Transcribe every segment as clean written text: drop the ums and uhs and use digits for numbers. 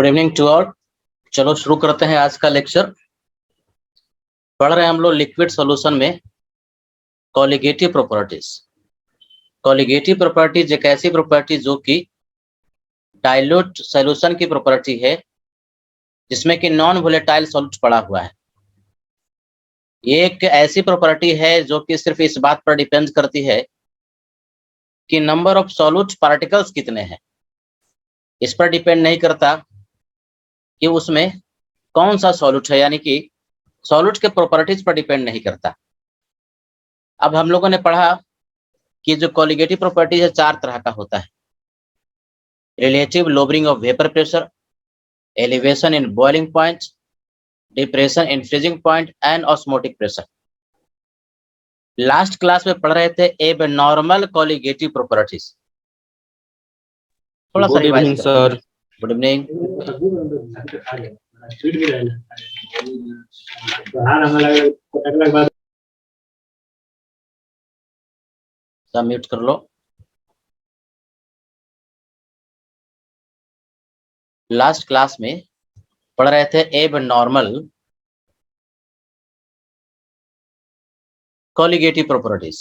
Good evening to all. चलो शुरू करते हैं आज का लेक्चर। पढ़ रहे हैं हम लोग लिक्विड सॉल्यूशन में कॉलिगेटिव प्रॉपर्टीज। कॉलिगेटिव प्रॉपर्टीज एक ऐसी प्रॉपर्टी जो कि डाइल्यूट सॉल्यूशन की प्रॉपर्टी है जिसमें कि नॉन वोलेटाइल सॉल्यूट पड़ा हुआ है। ये एक ऐसी प्रॉपर्टी है जो कि सिर्फ इस बात पर डिपेंड करती है कि नंबर ऑफ सॉल्यूट पार्टिकल्स कितने हैं। इस पर डिपेंड नहीं करता कि उसमें कौन सा सॉल्यूट है, यानी कि सॉल्यूट के प्रॉपर्टीज पर डिपेंड नहीं करता। अब हम लोगों ने पढ़ा कि जो कॉलिगेटिव प्रॉपर्टीज है 4 तरह का होता है। Relative lowering of vapour pressure, elevation in boiling point, depression in freezing point and osmotic pressure. Last class में पढ़ रहे थे एबनॉर्मल कॉलिगेटिव प्रॉपर्टीज। थोड़ा सा गुड रिवाइज इवनिंग करते हैं। सर। Good evening. सब म्यूट कर लो। लास्ट क्लास में पढ़ रहे थे एबनॉर्मल कॉलिगेटिव प्रॉपर्टीज।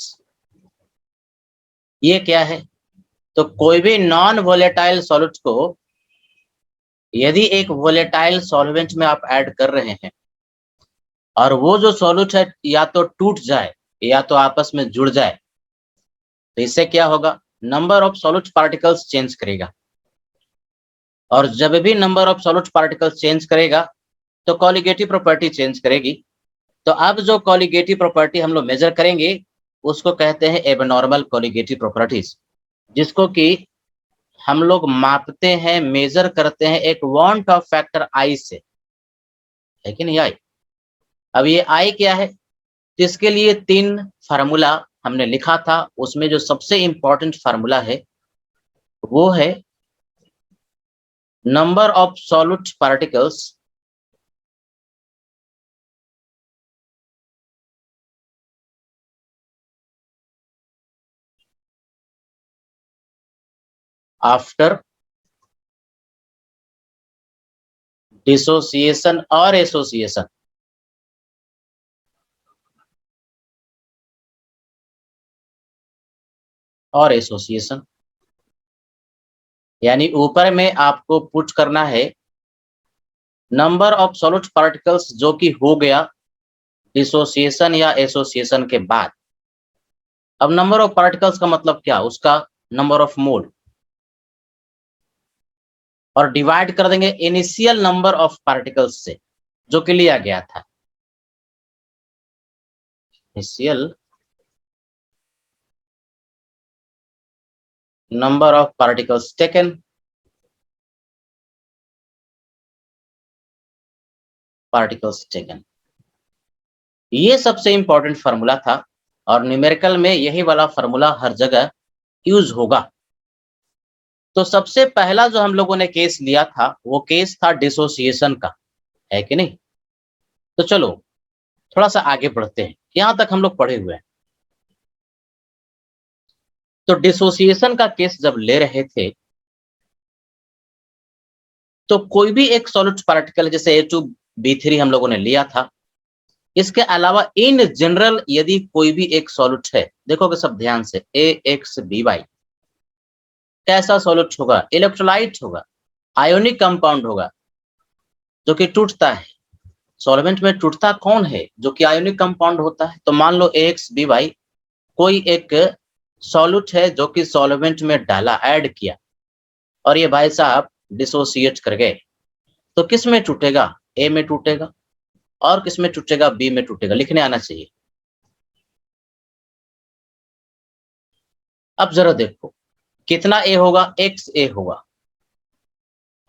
ये क्या है? तो कोई भी नॉन वोलेटाइल सॉल्यूट को यदि एक वोलेटाइल सॉल्वेंट में आप ऐड कर रहे हैं और वो जो सॉल्यूट है या तो टूट जाए या तो आपस में जुड़ जाए, तो इससे क्या होगा? Number of solute particles change करेगा, और जब भी number of solute particles change करेगा तो कॉलिगेटिव प्रॉपर्टी चेंज करेगी। तो अब जो कॉलिगेटिव प्रॉपर्टी हम लोग मेजर करेंगे उसको कहते हैं एबनॉर्मल कॉलिगेटिव प्रॉपर्टीज, जिसको कि हम लोग मापते हैं, मेजर करते हैं एक वांट ऑफ फैक्टर आई से, है कि नहीं? आई। अब ये आई क्या है? इसके लिए 3 फार्मूला हमने लिखा था। उसमें जो सबसे इंपॉर्टेंट फार्मूला है वो है number of solute particles after dissociation और एसोसिएशन। और एसोसिएशन यानी ऊपर में आपको पुट करना है नंबर ऑफ सॉल्यूट पार्टिकल्स जो कि हो गया डिसोसिएशन या एसोसिएशन के बाद। अब नंबर ऑफ पार्टिकल्स का मतलब क्या? उसका नंबर ऑफ मोल, और डिवाइड कर देंगे इनिशियल नंबर ऑफ पार्टिकल्स से जो कि लिया गया था। Initial number of particles taken, particles taken, ये सबसे इंपॉर्टेंट फार्मूला था और न्यूमेरिकल में यही वाला फार्मूला हर जगह यूज होगा। तो सबसे पहला जो हम लोगों ने केस लिया था वो केस था डिसोसिएशन का, है कि नहीं? तो चलो थोड़ा सा आगे बढ़ते हैं। यहां तक हम लोग पढ़े हुए हैं। तो डिसोसिएशन का केस जब ले रहे थे तो कोई भी एक सॉलिड पार्टिकल जैसे A2B3 हम लोगों ने लिया था। इसके अलावा इन जनरल यदि कोई भी एक सॉलिड है, देखोगे सब ध्यान से, AXBY कैसा सॉलिड होगा? इलेक्ट्रोलाइट होगा, आयोनिक कंपाउंड होगा जो कि टूटता है। सॉल्वेंट में टूटता कौन है? जो कि आयोनिक कंपाउंड होता है। तो मान लो AXBY कोई एक सॉल्यूट है जो कि सॉल्वेंट में डाला, ऐड किया, और ये भाई साहब डिसोसिएट कर गए, तो किस में टूटेगा? ए में टूटेगा। और किस में टूटेगा? बी में टूटेगा। लिखने आना चाहिए। अब जरा देखो कितना ए होगा? XA होगा,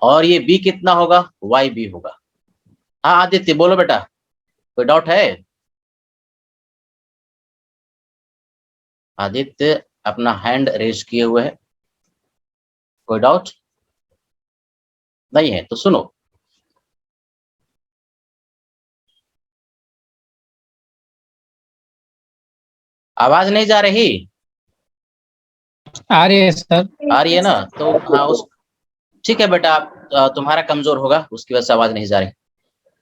और ये बी कितना होगा? YB होगा। हाँ आदित्य बोलो बेटा, कोई डाउट है? आदित्य अपना हैंड रेज किए हुए है। कोई डाउट नहीं है तो सुनो। आवाज नहीं जा रही? आ रही है सर। आ रही है ना? तो हाँ उस ठीक है बेटा, आप तुम्हारा कमजोर होगा, उसकी वजह से आवाज नहीं जा रही।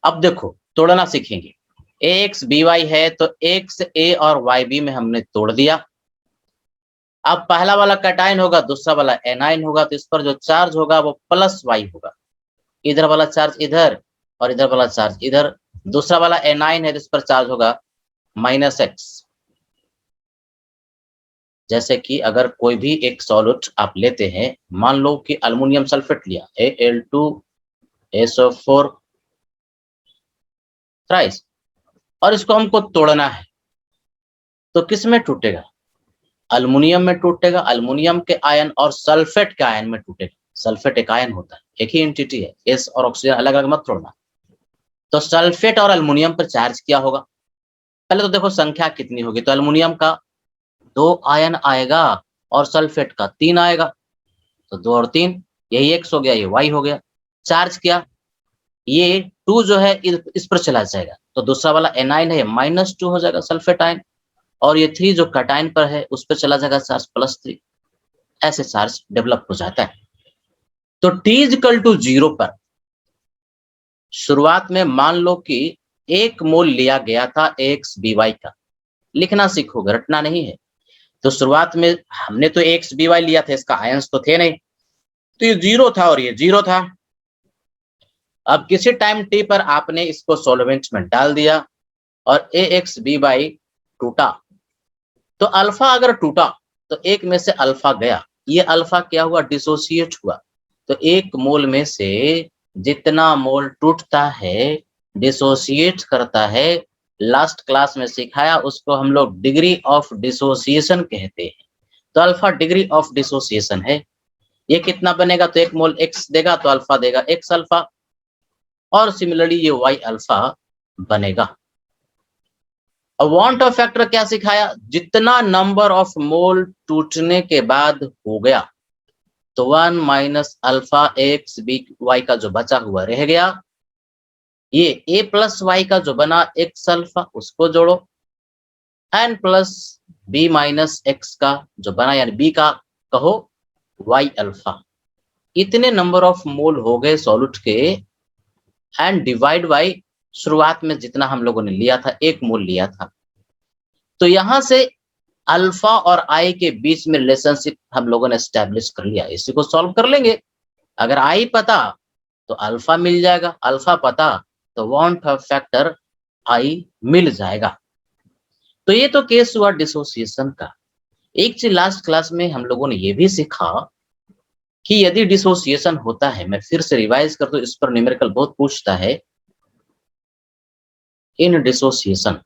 अब देखो तोड़ना सीखेंगे। एक्स बी वाई है तो एक्स ए और वाई बी में हमने तोड़ दिया। अब पहला वाला कैटायन होगा, दूसरा वाला एनायन होगा, तो इस पर जो चार्ज होगा वो प्लस वाई होगा। इधर वाला चार्ज इधर और इधर वाला चार्ज इधर। दूसरा वाला एनायन है, जिस पर चार्ज होगा माइनस एक्स। जैसे कि अगर कोई भी एक सॉल्यूट आप लेते हैं, मान लो कि अल्युमिनियम सल्फेट लिया, Al2SO4 थ्राइस, और इसको हमको तोड़ना है, तो किस में टूटेगा? अल्युमिनियम में टूटेगा। अल्युमिनियम के आयन और सल्फेट के आयन में टूटेगा। सल्फेट एक आयन होता है, एक ही एंटिटी है, एस और ऑक्सीजन अलग अलग मत तोड़ना। तो सल्फेट और अल्युमिनियम पर चार्ज क्या होगा? पहले तो देखो संख्या कितनी होगी, तो अल्युमिनियम का 2 आयन आएगा और सल्फेट का 3 आएगा, तो 2 और 3, यही एक्स हो गया, ये वाई हो गया। चार्ज क्या? ये 2 जो है इस पर चला जाएगा, तो दूसरा वाला एनाइन है, -2 हो जाएगा सल्फेट आयन, और ये 3 जो कैटायन पर है उस पर चला जाएगा चार्ज +3। ऐसे चार्ज डेवलप हो जाता है। तो T=0 पर शुरुआत में मान लो कि 1 मोल लिया गया था XBY का। लिखना सीखोगे, रटना नहीं है। तो शुरुआत में हमने तो XBY लिया था, इसका आयंस तो थे नहीं, तो ये 0 था और ये 0 था। अब किसी टाइम t पर आपने इसको सॉल्वेंट में डाल दिया और AXBY टूटा, तो अल्फा अगर टूटा तो एक में से अल्फा गया, ये अल्फा क्या हुआ? डिसोसिएट हुआ। तो 1 मोल में से जितना मोल टूटता है, डिसोसिएट करता है, लास्ट क्लास में सिखाया, उसको हम लोग डिग्री ऑफ डिसोसिएशन कहते हैं। तो अल्फा डिग्री ऑफ डिसोसिएशन है। ये कितना बनेगा? तो 1 मोल एक्स देगा तो अल्फा देगा एक्स अल्फा, और सिमिलरली ये वाई अल्फा बनेगा। अब वांट ऑफ फैक्टर क्या सिखाया? जितना नंबर ऑफ मोल टूटने के बाद हो गया, तो 1 minus alpha x b y का जो बचा हुआ रह गया, ये ए प्लस वाई का जो बना एक्स अल्फा उसको जोड़ो, n plus b minus x का जो बना यानी बी का कहो वाई अल्फा। इतने नंबर ऑफ मोल हो गए सॉल्यूट के, एंड डिवाइड बाई शुरुआत में जितना हम लोगों ने लिया था, 1 मोल लिया था। तो यहां से अल्फा और आई के बीच में रिलेशनशिप हम लोगों ने एस्टेब्लिश कर लिया। इसी को सॉल्व कर लेंगे। अगर आई पता तो अल्फा मिल जाएगा, अल्फा पता तो वांट ऑफ फैक्टर आई मिल जाएगा। तो ये तो केस हुआ डिसोसिएशन का। एक चीज लास्ट क्लास में हम लोगों ने ये भी सीखा कि यदि डिसोसिएशन होता है, मैं फिर से रिवाइज कर दूं, इस पर न्यूमेरिकल बहुत पूछता है। In dissociation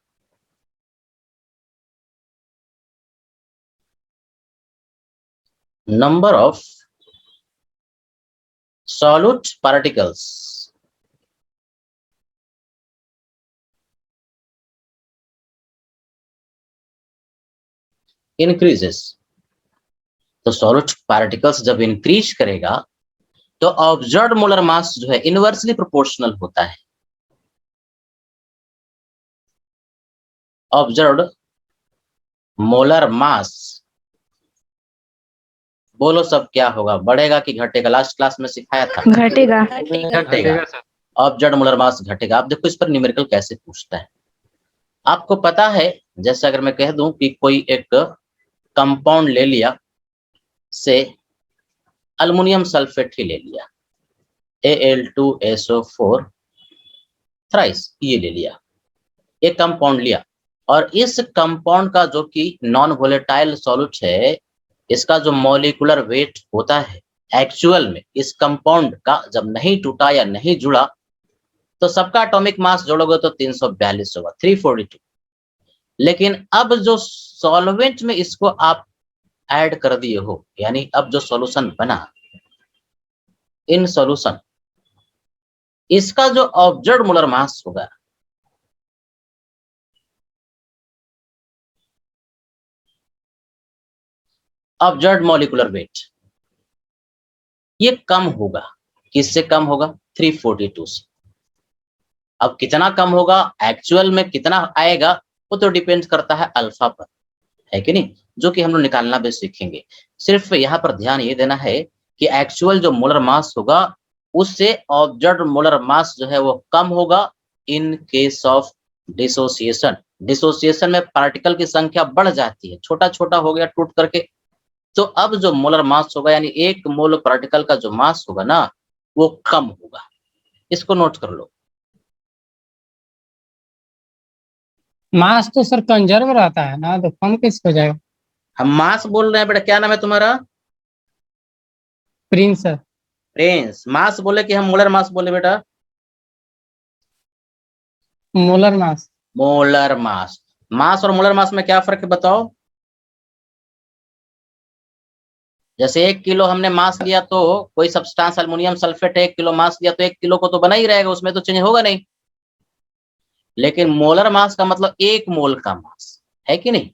number of solute particles increases। तो सॉल्यूट पार्टिकल्स जब इंक्रीज करेगा तो ऑब्जर्व्ड मोलर मास जो है इनवर्सली प्रोपोर्शनल होता है। ऑब्जर्व्ड मोलर मास, बोलो सब क्या होगा? बढ़ेगा कि घटेगा? लास्ट क्लास में सिखाया था घटेगा। घटेगा। ऑब्जर्व्ड मोलर मास घटेगा। आप देखो इस पर न्यूमेरिकल कैसे पूछता है। आपको पता है, जैसे अगर मैं कह दूं कि कोई एक कंपाउंड ले लिया, से अल्युमिनियम सल्फेट ही ले लिया, Al2SO4 थ्राइस, ये ले लिया, एक कंपाउंड लिया, और इस कंपाउंड का जो कि नॉन वोलेटाइल सॉल्यूट है, इसका जो मॉलिक्यूलर वेट होता है एक्चुअल में इस कंपाउंड का जब नहीं टूटा या नहीं जुड़ा, तो सबका एटॉमिक मास जोड़ोगे तो 342 होगा, 342। लेकिन अब जो सॉल्वेंट में इसको आप ऐड कर दिए हो, यानी अब जो सॉल्यूशन बना, इन सॉल्यूशन, इसका जो ऑब्जर्व्ड मोलर मास होगा, ऑब्जर्व्ड मॉलिक्यूलर वेट, ये कम होगा। किससे कम होगा? 342 से। अब कितना कम होगा, एक्चुअल में कितना आएगा, वो तो डिपेंड करता है अल्फा पर, है कि नहीं, जो कि हम लोग निकालना भी सीखेंगे। सिर्फ यहाँ पर ध्यान ये देना है कि एक्चुअल जो मोलर मास होगा उससे ऑब्जर्व्ड मोलर मास जो है वो कम होगा in case of dissociation. Dissociation में पार्टिकल की संख्या बढ़ जाती है, छोटा छोटा हो गया टूट करके, तो अब जो मोलर मास होगा यानी एक मोल पार्टिकल का जो मास होगा ना वो कम होगा। इसको नोट कर लो। मास तो सर कंजर्व रहता है ना, तो कम किस हो जाएगा? हम मास बोल रहे हैं बेटा, क्या नाम है तुम्हारा? Prince sir. प्रिंस। मास बोले कि हम मोलर मास बोले बेटा? Molar mass. Molar mass. मास और मोलर मास में क्या फर्क है बताओ? जैसे 1 किलो हमने मास लिया तो कोई सब्सटेंस एल्युमिनियम सल्फेट 1 किलो मास लिया तो 1 किलो को तो बना ही रहेगा, उसमें तो चेंज होगा नहीं। लेकिन मोलर मास का मतलब 1 मोल का मास है कि नहीं।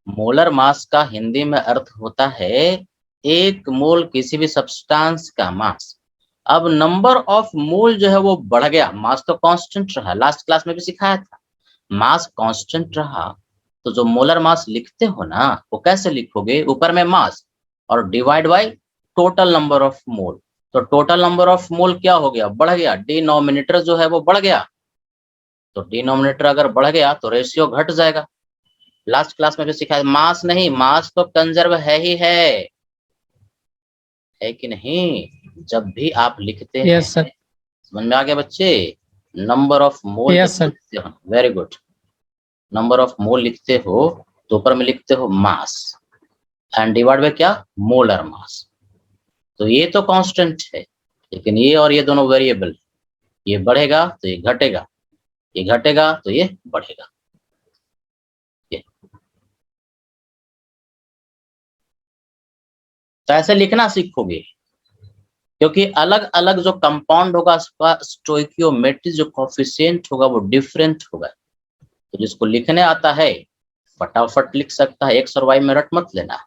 मोलर मास का हिंदी में अर्थ होता है 1 मोल किसी भी सब्सटेंस का मास। अब नंबर ऑफ मोल जो है वो बढ़ गया, मास तो कांस्टेंट रहा, लास्ट क्लास में भी सिखाया था। मास कांस्टेंट रहा तो जो मोलर मास लिखते हो ना वो कैसे लिखोगे? ऊपर में मास और divide by total number of मोल। तो टोटल नंबर ऑफ मोल क्या हो गया? बढ़ गया। डिनोमिनेटर जो है वो बढ़ गया, तो डिनोमिनेटर अगर बढ़ गया तो रेशियो घट जाएगा। लास्ट क्लास में भी सिखाया, मास नहीं, मास तो कंजर्व है ही है कि नहीं। जब भी आप लिखते हैं, यस सर। समझ में आ गया बच्चे? नंबर ऑफ मोल यस जब सर। लिखते हो, वेरी गुड, नंबर ऑफ मोल लिखते हो तो ऊपर में लिखते हो मास एंड डिवाइड बाय क्या? Molar mass. तो ये तो कांस्टेंट है, लेकिन ये और ये दोनों वेरिएबल, ये बढ़ेगा तो ये घटेगा, ये घटेगा तो ये बढ़ेगा। ये तो ऐसे लिखना सीखोगे, क्योंकि अलग अलग जो कंपाउंड होगा उसका स्टोइकियोमेट्री जो कोफिशिएंट होगा वो डिफरेंट होगा। तो जिसको लिखने आता है फटाफट लिख सकता है, एक्स और वाई में रट मत लेना।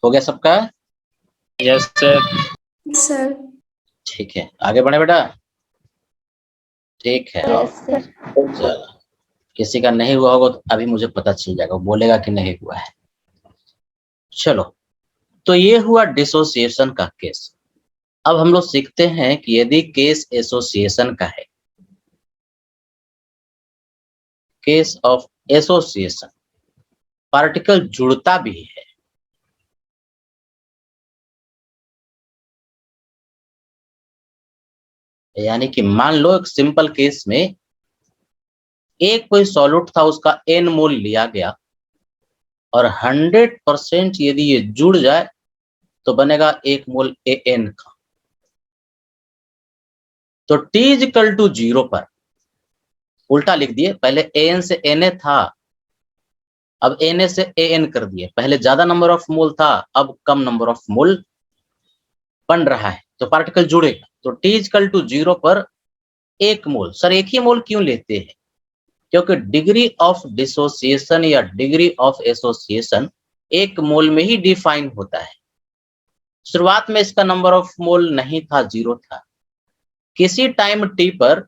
हो गया सबका? Yes sir. सर। ठीक है, आगे बढ़े बेटा। ठीक है, यस सर। चलो, किसी का नहीं हुआ होगा तो अभी मुझे पता चल जाएगा, बोलेगा कि नहीं हुआ है। चलो, तो ये हुआ डिसोसिएशन का केस। अब हम लोग सीखते हैं कि यदि केस एसोसिएशन का है, केस ऑफ एसोसिएशन, पार्टिकल जुड़ता भी है, यानी कि मान लो एक सिंपल केस में एक कोई सॉल्यूट था, उसका एन मोल लिया गया और 100% यदि ये जुड़ जाए तो बनेगा 1 मोल ए एन का। तो T इक्वल टू 0 पर उल्टा लिख दिए, पहले ए एन से एन ए था, अब एन से ए एन कर दिए। पहले ज्यादा नंबर ऑफ मोल था, अब कम नंबर ऑफ मोल बन रहा है, तो पार्टिकल जुड़ेगा। तो T इक्वल टू 0 पर 1 मोल। सर 1 ही मोल क्यों लेते हैं? क्योंकि डिग्री ऑफ डिसोसिएशन या डिग्री ऑफ एसोसिएशन 1 मोल में ही डिफाइन होता है। शुरुआत में इसका नंबर ऑफ मोल नहीं था, 0 था। किसी टाइम टी पर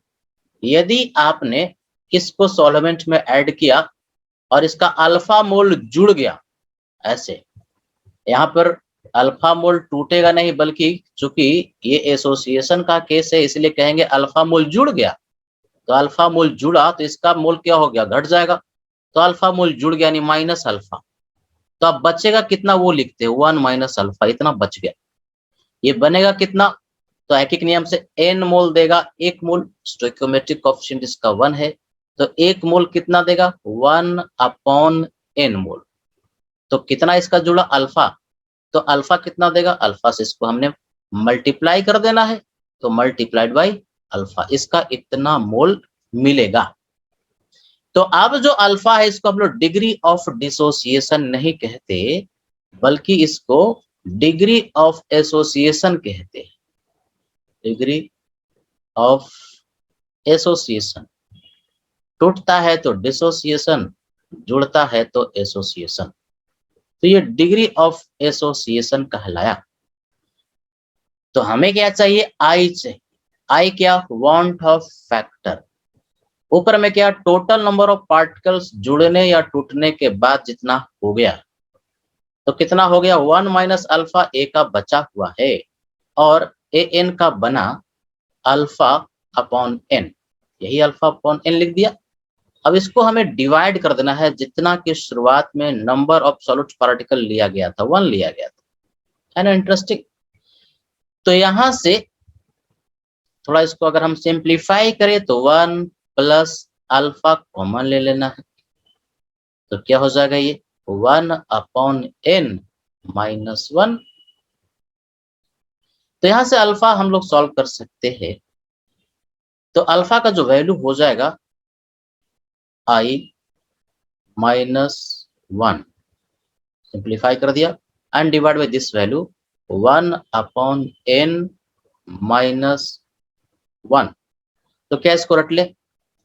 यदि आपने इसको सॉल्वेंट में ऐड किया और इसका अल्फा मोल जुड़ गया, ऐसे यहाँ पर अल्फा मोल टूटेगा नहीं, बल्कि चूंकि ये एसोसिएशन का केस है इसलिए कहेंगे अल्फा मोल जुड़ गया। तो अल्फा मोल जुड़ा तो इसका मोल क्या हो गया? घट जाएगा। तो अल्फा मोल जुड़ गया यानी माइनस अल्फा, तो अब बचेगा कितना वो लिखते हैं 1 माइनस अल्फा, इतना बच गया। ये बनेगा कितना? तो ऐकिक नियम से एन मोल देगा 1 मोल, स्टोइकियोमेट्रिक कोएफिशिएंट इसका 1 है, तो 1 मोल कितना देगा? 1 अपॉन एन मोल। तो कितना इसका जुड़ा? अल्फा। तो अल्फा कितना देगा? अल्फा से इसको हमने मल्टीप्लाई कर देना है, तो मल्टीप्लाइड बाई अल्फा, इसका इतना मोल मिलेगा। तो अब जो अल्फा है इसको हम लोग डिग्री ऑफ डिसोसिएशन नहीं कहते, बल्कि इसको डिग्री ऑफ एसोसिएशन कहते हैं। डिग्री ऑफ एसोसिएशन टूटता है तो डिसोसिएशन, जुड़ता है तो एसोसिएशन। तो ये डिग्री ऑफ एसोसिएशन कहलाया। तो हमें क्या चाहिए, आई चाहिए। आई क्या, वांट ऑफ फैक्टर। ऊपर में क्या, टोटल नंबर ऑफ पार्टिकल्स जुड़ने या टूटने के बाद जितना हो गया, तो कितना हो गया, 1 माइनस अल्फा ए का बचा हुआ है और ए एन का बना अल्फा अपॉन एन, यही अल्फा अपॉन एन लिख दिया। अब इसको हमें डिवाइड कर देना है, जितना कि शुरुआत में नंबर ऑफ सॉलिड पार्टिकल लिया गया था 1 लिया गया था, है ना इंटरेस्टिंग। तो यहां से थोड़ा इसको अगर हम सिंप्लीफाई करें तो 1 प्लस अल्फा कॉमन ले लेना है, तो क्या हो जाएगा ये 1 अपॉन एन माइनस 1। तो यहां से अल्फा हम लोग सॉल्व कर सकते हैं। तो अल्फा का जो वैल्यू हो जाएगा आई माइनस 1, सिंप्लीफाई कर दिया and divide by this value 1 upon n minus 1। तो क्या इसको रट ले,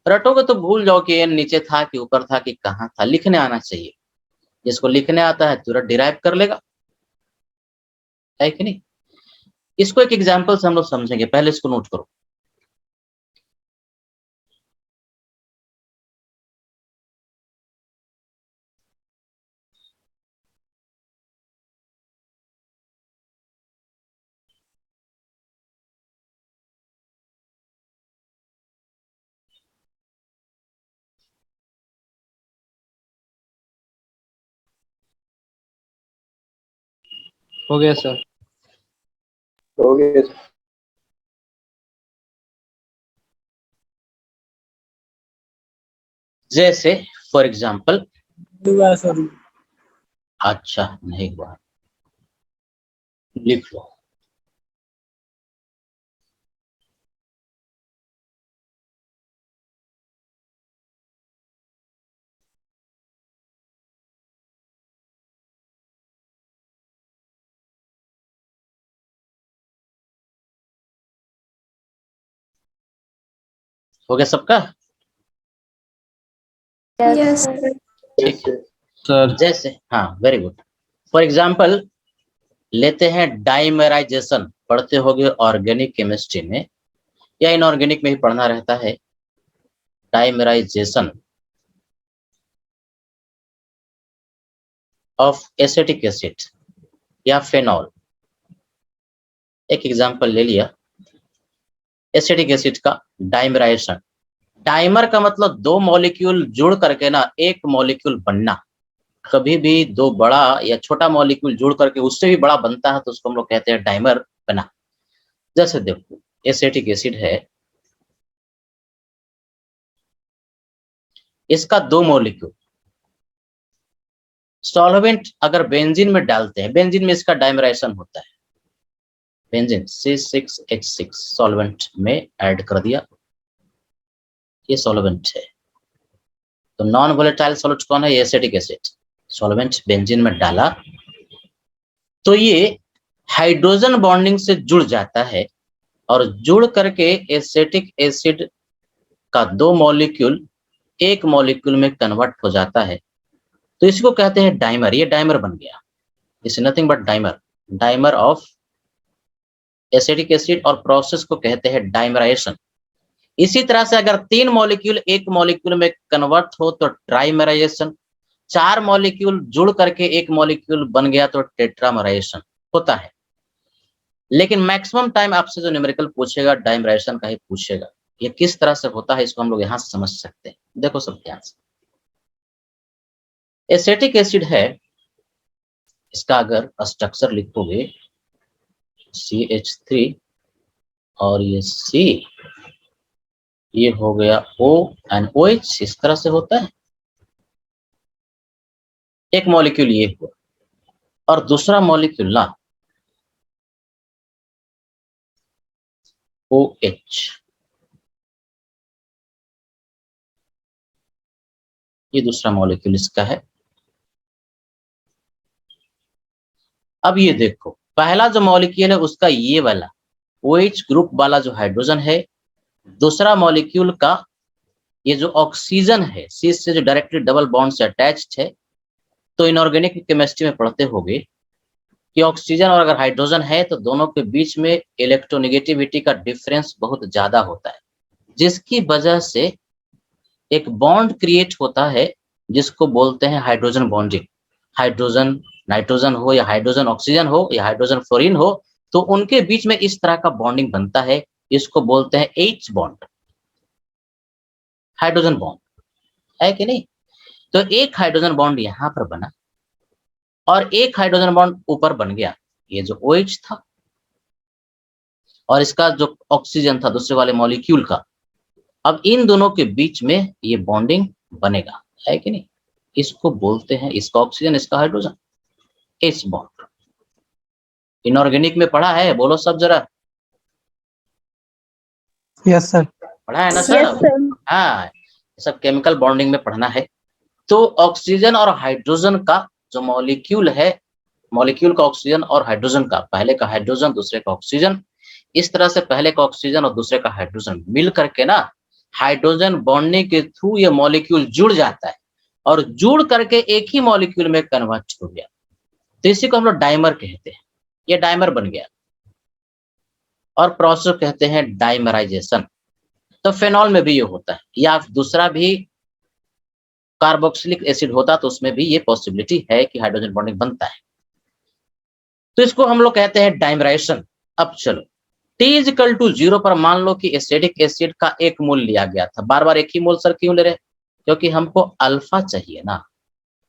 रटोगे तो भूल जाओ कि एन नीचे था कि ऊपर था कि कहाँ था, लिखने आना चाहिए। जिसको लिखने आता है तुरंत डिराइव कर लेगा, है कि नहीं। इसको एक एग्जांपल से हम लोग समझेंगे, पहले इसको नोट करो। हो गया सर। हो गया सर। जैसे फॉर एग्जांपल, हुआ सर। अच्छा नहीं हुआ, लिख लो। हो गया सबका, यस ठीक है। सर जैसे हाँ, वेरी गुड। फॉर एग्जांपल लेते हैं डाइमराइजेशन, पढ़ते होगे ऑर्गेनिक केमिस्ट्री में या इनऑर्गेनिक में ही पढ़ना रहता है। डाइमराइजेशन ऑफ एसिटिक एसिड या फेनॉल। एक एग्जांपल ले लिया एसिटिक एसिड का डाइमराइजेशन। डाइमर का मतलब दो मॉलिक्यूल जुड़ करके ना एक मॉलिक्यूल बनना। कभी भी दो बड़ा या छोटा मॉलिक्यूल जुड़ करके उससे भी बड़ा बनता है तो उसको हम लोग कहते हैं डाइमर बना। जैसे देखो एसिटिक एसिड है, इसका दो मॉलिक्यूल, सॉल्वेंट अगर बेंजीन में डालते हैं, बेंजीन में इसका डाइमराइजेशन होता है, बेंजीन C6H6 सॉल्वेंट में ऐड कर दिया, ये सॉल्वेंट है। तो नॉन वोलेटाइल सॉल्वेंट कौन है, एसिटिक एसिड। सॉल्वेंट बेंजीन में डाला तो ये हाइड्रोजन बॉन्डिंग से जुड़ जाता है और जुड़ करके एसिटिक एसिड का दो मॉलिक्यूल एक मॉलिक्यूल में कन्वर्ट हो जाता है, तो इसको कहते हैं डाइमर। ये डाइमर बन गया, it's nothing but dimer, dimer of acetic acid, और प्रोसेस को कहते हैं डाइमराइजेशन। इसी तरह से अगर तीन मॉलिक्यूल एक मॉलिक्यूल में कन्वर्ट हो तो ट्राइमराइजेशन, चार मॉलिक्यूल जुड़ करके एक मॉलिक्यूल बन गया तो टेट्रामराइजेशन होता है। लेकिन मैक्सिमम टाइम आपसे जो न्यूमेरिकल पूछेगा डाइमराइजेशन का ही पूछेगा। ये किस तरह से होता है इसको हम लोग यहां से समझ सकते हैं, देखो सब ध्यान से। एसिटिक एसिड है, इसका अगर स्ट्रक्चर लिखोगे CH3 और ये C, ये हो गया O एंड OH, इस तरह से होता है। एक मॉलिक्यूल ये हुआ और दूसरा मॉलिक्यूल ना OH, ये दूसरा मॉलिक्यूल इसका है। अब ये देखो पहला जो मॉलिक्यूल है उसका ये वाला OH ग्रुप वाला जो हाइड्रोजन है, दूसरा मॉलिक्यूल का ये जो ऑक्सीजन है सी से जो डायरेक्टली डबल बॉन्ड से अटैच्ड है, तो इनऑर्गेनिक केमिस्ट्री में पढ़ते होंगे कि ऑक्सीजन और अगर हाइड्रोजन है तो दोनों के बीच में इलेक्ट्रोनेगेटिविटी का डिफरेंस बहुत ज्यादा होता है, जिसकी वजह से एक बॉन्ड क्रिएट होता है जिसको बोलते हैं हाइड्रोजन बॉन्डिंग। हाइड्रोजन नाइट्रोजन हो या हाइड्रोजन ऑक्सीजन हो या हाइड्रोजन फ्लोरीन हो, तो उनके बीच में इस तरह का बॉन्डिंग बनता है, इसको बोलते हैं एच बॉन्ड, हाइड्रोजन बॉन्ड, है कि नहीं। तो एक हाइड्रोजन बॉन्ड यहां पर बना और एक हाइड्रोजन बॉन्ड ऊपर बन गया, ये जो OH था, और इसका जो ऑक्सीजन था दूसरे वाले मॉलिक्यूल का। अब इन दोनों के बीच में ये बॉन्डिंग बनेगा, है कि नहीं। इसको बोलते हैं, इसका ऑक्सीजन इसका हाइड्रोजन, एच बॉन्ड। इनऑर्गेनिक में पढ़ा है, बोलो सब जरा। Yes sir. पढ़ा है ना यस सब। सर। हाँ, ये सब केमिकल बॉन्डिंग में पढ़ना है। तो ऑक्सीजन और हाइड्रोजन का जो मॉलिक्यूल है, मॉलिक्यूल का ऑक्सीजन और हाइड्रोजन का, पहले का हाइड्रोजन दूसरे का ऑक्सीजन, इस तरह से पहले का ऑक्सीजन और दूसरे का हाइड्रोजन मिल करके ना हाइड्रोजन बॉन्डिंग के थ्रू ये मॉलिक्यूल जुड़ जाता है और जुड़ करके एक ही मॉलिक्यूल में कन्वर्ट हो गया, तो इसी को हम लोग डाइमर कहते हैं। ये डाइमर बन गया और प्रोसेस कहते हैं डाइमराइजेशन। तो फेनॉल में भी ये होता है, या दूसरा भी कार्बोक्सिलिक एसिड होता तो उसमें भी ये पॉसिबिलिटी है कि हाइड्रोजन बॉन्डिंग बनता है, तो इसको हम लोग कहते हैं डाइमराइजेशन। अब चलो T इक्वल टू 0 पर मान लो कि एसिडिक एसिड का एक मोल लिया गया था, बार बार एक ही मोल सर क्यों ले रहे, क्योंकि हमको अल्फा चाहिए ना,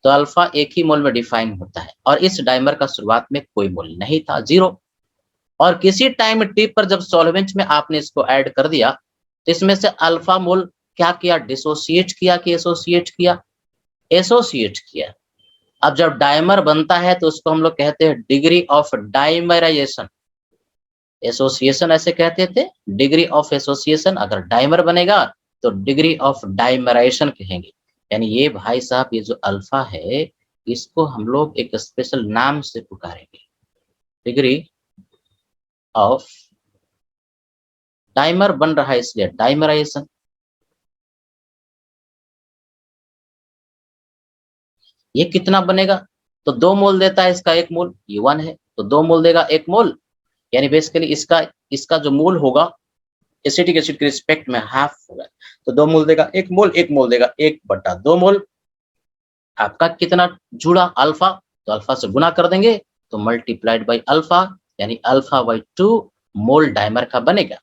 तो अल्फा एक ही मोल में डिफाइन होता है और इस डाइमर का शुरुआत में कोई मोल नहीं था, 0। और किसी टाइम टी पर जब सॉल्वेंट में आपने इसको ऐड कर दिया तो इसमें से अल्फा मोल क्या किया, डिसोसिएट किया कि एसोसिएट किया, एसोसिएट किया। अब जब डाइमर बनता है तो उसको हम लोग कहते हैं डिग्री ऑफ डाइमराइजेशन। एसोसिएशन ऐसे कहते थे, डिग्री ऑफ एसोसिएशन, अगर डाइमर बनेगा तो डिग्री ऑफ डाइमराइजेशन कहेंगे। यानी ये भाई साहब, ये जो अल्फा है इसको हम लोग एक स्पेशल नाम से पुकारेंगे, डिग्री ऑफ डाइमर बन रहा है इसलिए डाइमराइजेशन। ये कितना बनेगा, तो 2 मोल देता है इसका 1 मोल, ये 1 है तो 2 मोल देगा 1 मोल, यानी बेसिकली इसका इसका जो मोल होगा एसिटिक एसिड के रिस्पेक्ट में हाफ होगा, तो 2 मोल देगा 1 मोल, 1 मोल देगा 1/2 मोल। आपका कितना जुड़ा अल्फा, तो अल्फा से गुना कर देंगे तो मल्टीप्लाइड बाई अल्फा, यानी अल्फा बाई 2 मोल डाइमर का बनेगा।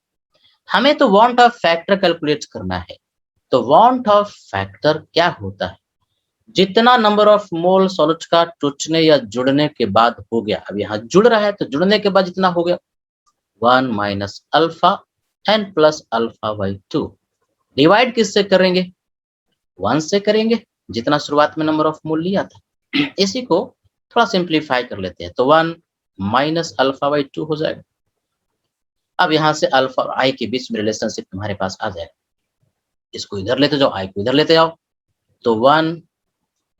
हमें तो वांट ऑफ फैक्टर कैलकुलेट करना है, तो वांट ऑफ फैक्टर क्या होता है, जितना नंबर ऑफ मोल सॉल्यूट का टूटने या जुड़ने के बाद हो गया। अब यहाँ जुड़ रहा है तो जुड़ने के बाद जितना हो गया 1 minus alpha n plus alpha by 2। Divide किससे करेंगे, 1 से करेंगे, जितना शुरुआत में नंबर ऑफ मोल लिया था। इसी को थोड़ा सिंप्लीफाई कर लेते हैं, तो 1 माइनस अल्फा बाई 2 हो जाएगा। अब यहाँ से अल्फा और आई के बीच में रिलेशनशिप तुम्हारे पास आ जाएगा, इसको इधर लेते जाओ, आई को इधर लेते जाओ, तो 1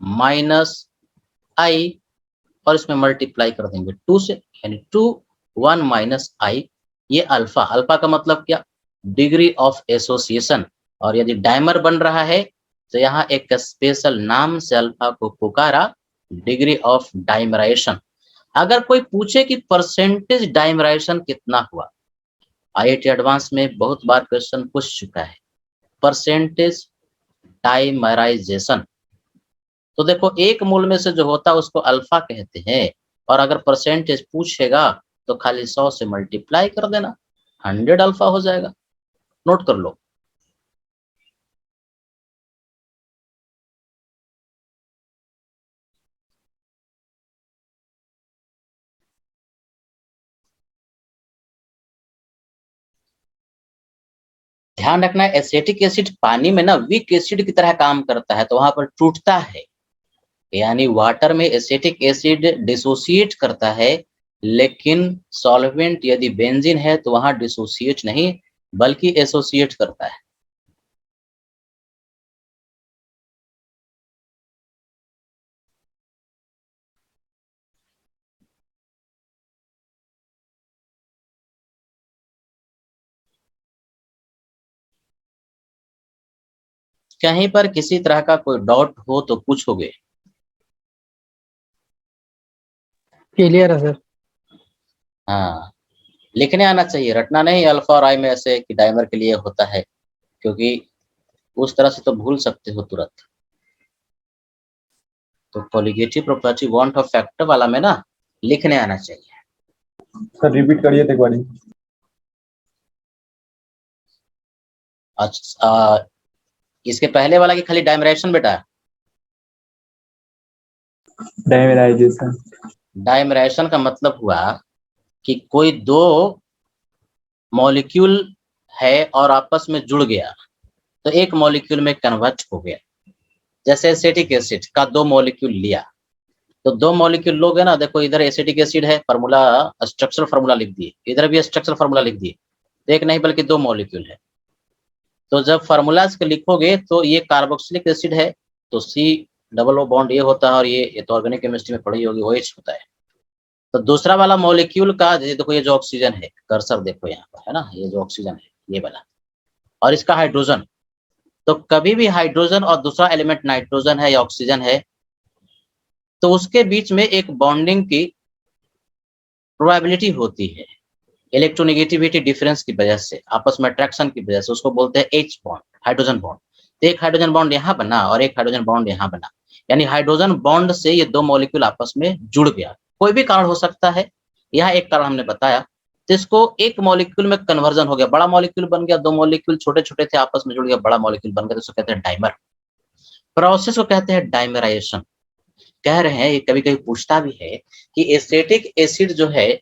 माइनस आई और इसमें मल्टीप्लाई कर देंगे 2 से, यानी 2 1 माइनस आई। ये अल्फा, अल्फा का मतलब क्या, डिग्री ऑफ एसोसिएशन। और यदि डाइमर बन रहा है तो यहाँ एक स्पेशल नाम से अल्फा को पुकारा, डिग्री ऑफ डाइमराइजेशन। अगर कोई पूछे कि परसेंटेज डाइमराइजेशन कितना हुआ, IIT एडवांस में बहुत बार क्वेश्चन पूछ चुका है, परसेंटेज डाइमराइजेशन। तो देखो 1 मोल में से जो होता है उसको अल्फा कहते हैं, और अगर परसेंटेज पूछेगा तो खाली 100 से मल्टीप्लाई कर देना, 100 अल्फा हो जाएगा। नोट कर लो। ध्यान रखना है एसिटिक एसिड पानी में ना वीक एसिड की तरह काम करता है, तो वहां पर टूटता है, यानी वाटर में एसिटिक एसिड डिसोसिएट करता है, लेकिन सॉल्वेंट यदि बेंजीन है तो वहां डिसोसिएट नहीं बल्कि एसोसिएट करता है। कहीं पर किसी तरह का कोई डाउट हो तो पूछोगे। क्लियर है सर। हाँ, लिखने आना चाहिए, रटना नहीं। अल्फा और आई में ऐसे कि डाइमर के लिए होता है, क्योंकि उस तरह से तो भूल सकते हो तुरंत। तो colligative property want of factor वाला में ना लिखने आना चाहिए। सर रिपीट करिए तो एक बार। अच्छा, इसके पहले वाला की खाली डायमेराइजेशन बेटा। डायमेराइजेशन। डायमेराइजेशन का मतलब हुआ कि कोई दो मॉलिक्यूल है और आपस में जुड़ गया तो एक मॉलिक्यूल में कन्वर्ट हो गया। जैसे एसिटिक एसिड का दो मॉलिक्यूल लिया तो दो मॉलिक्यूल लोगे ना, देखो इधर एसिटिक एसिड है, फार्मूला स्ट्रक्चरल फार्मूला लिख दिए, इधर भी स्ट्रक्चरल फार्मूला लिख दिए, तो एक नहीं बल्कि दो मॉलिक्यूल है। तो जब फार्मूलाज के लिखोगे तो ये कार्बोक्सिलिक एसिड है तो सी डबल ओ बॉन्ड ये होता है, और ये तो ऑर्गेनिक केमिस्ट्री में पढ़ी होगी OH होता है। तो दूसरा वाला मॉलिक्यूल का देखो, ये जो ऑक्सीजन है, कर्सर देखो यहाँ पर है ना, ये जो ऑक्सीजन है ये वाला, और इसका हाइड्रोजन। तो कभी भी हाइड्रोजन और दूसरा एलिमेंट नाइट्रोजन है या ऑक्सीजन है तो उसके बीच में एक बॉन्डिंग की प्रोबेबिलिटी होती है इलेक्ट्रोनेगेटिविटी डिफरेंस की वजह से, आपस में अट्रैक्शन की वजह से, उसको बोलते हैं H बॉन्ड, हाइड्रोजन बॉन्ड। तो एक हाइड्रोजन बॉन्ड यहाँ बना और एक हाइड्रोजन बॉन्ड यहाँ बना, यानी हाइड्रोजन बॉन्ड से ये दो मॉलिक्यूल आपस में जुड़ गया। कोई भी कारण हो सकता है, यह एक कारण हमने बताया। तो इसको एक मॉलिक्यूल में कन्वर्जन हो गया, बड़ा मॉलिक्यूल बन गया, दो मॉलिक्यूल छोटे छोटे थे आपस में जुड़ गया, बड़ा मॉलिक्यूल बन गया, तो उसको कहते हैं डाइमर। प्रोसेस को कहते हैं डाइमराइजेशन। कह रहे हैं, ये कभी कभी पूछता भी है कि एसिटिक एसिड जो है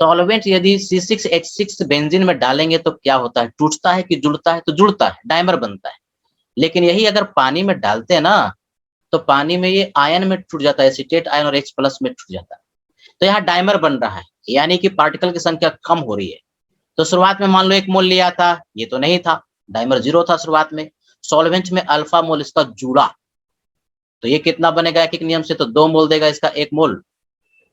सॉल्वेंट यदि C6H6 बेंजीन में डालेंगे तो क्या होता है, टूटता है कि जुड़ता है? तो जुड़ता है, डाइमर बनता है। लेकिन यही अगर पानी में डालते हैं ना तो पानी में ये आयन में टूट जाता है, एसिटेट आयन और H+ में टूट जाता है। तो यहाँ डाइमर बन रहा है, यानी कि पार्टिकल की संख्या कम हो रही है। तो शुरुआत में मान लो 1 मोल लिया था, ये तो नहीं था, डाइमर 0 था शुरुआत में। सॉल्वेंट में अल्फा मोल इसका जुड़ा तो ये कितना बनेगा एक नियम से? तो 2 मोल देगा इसका 1 मोल,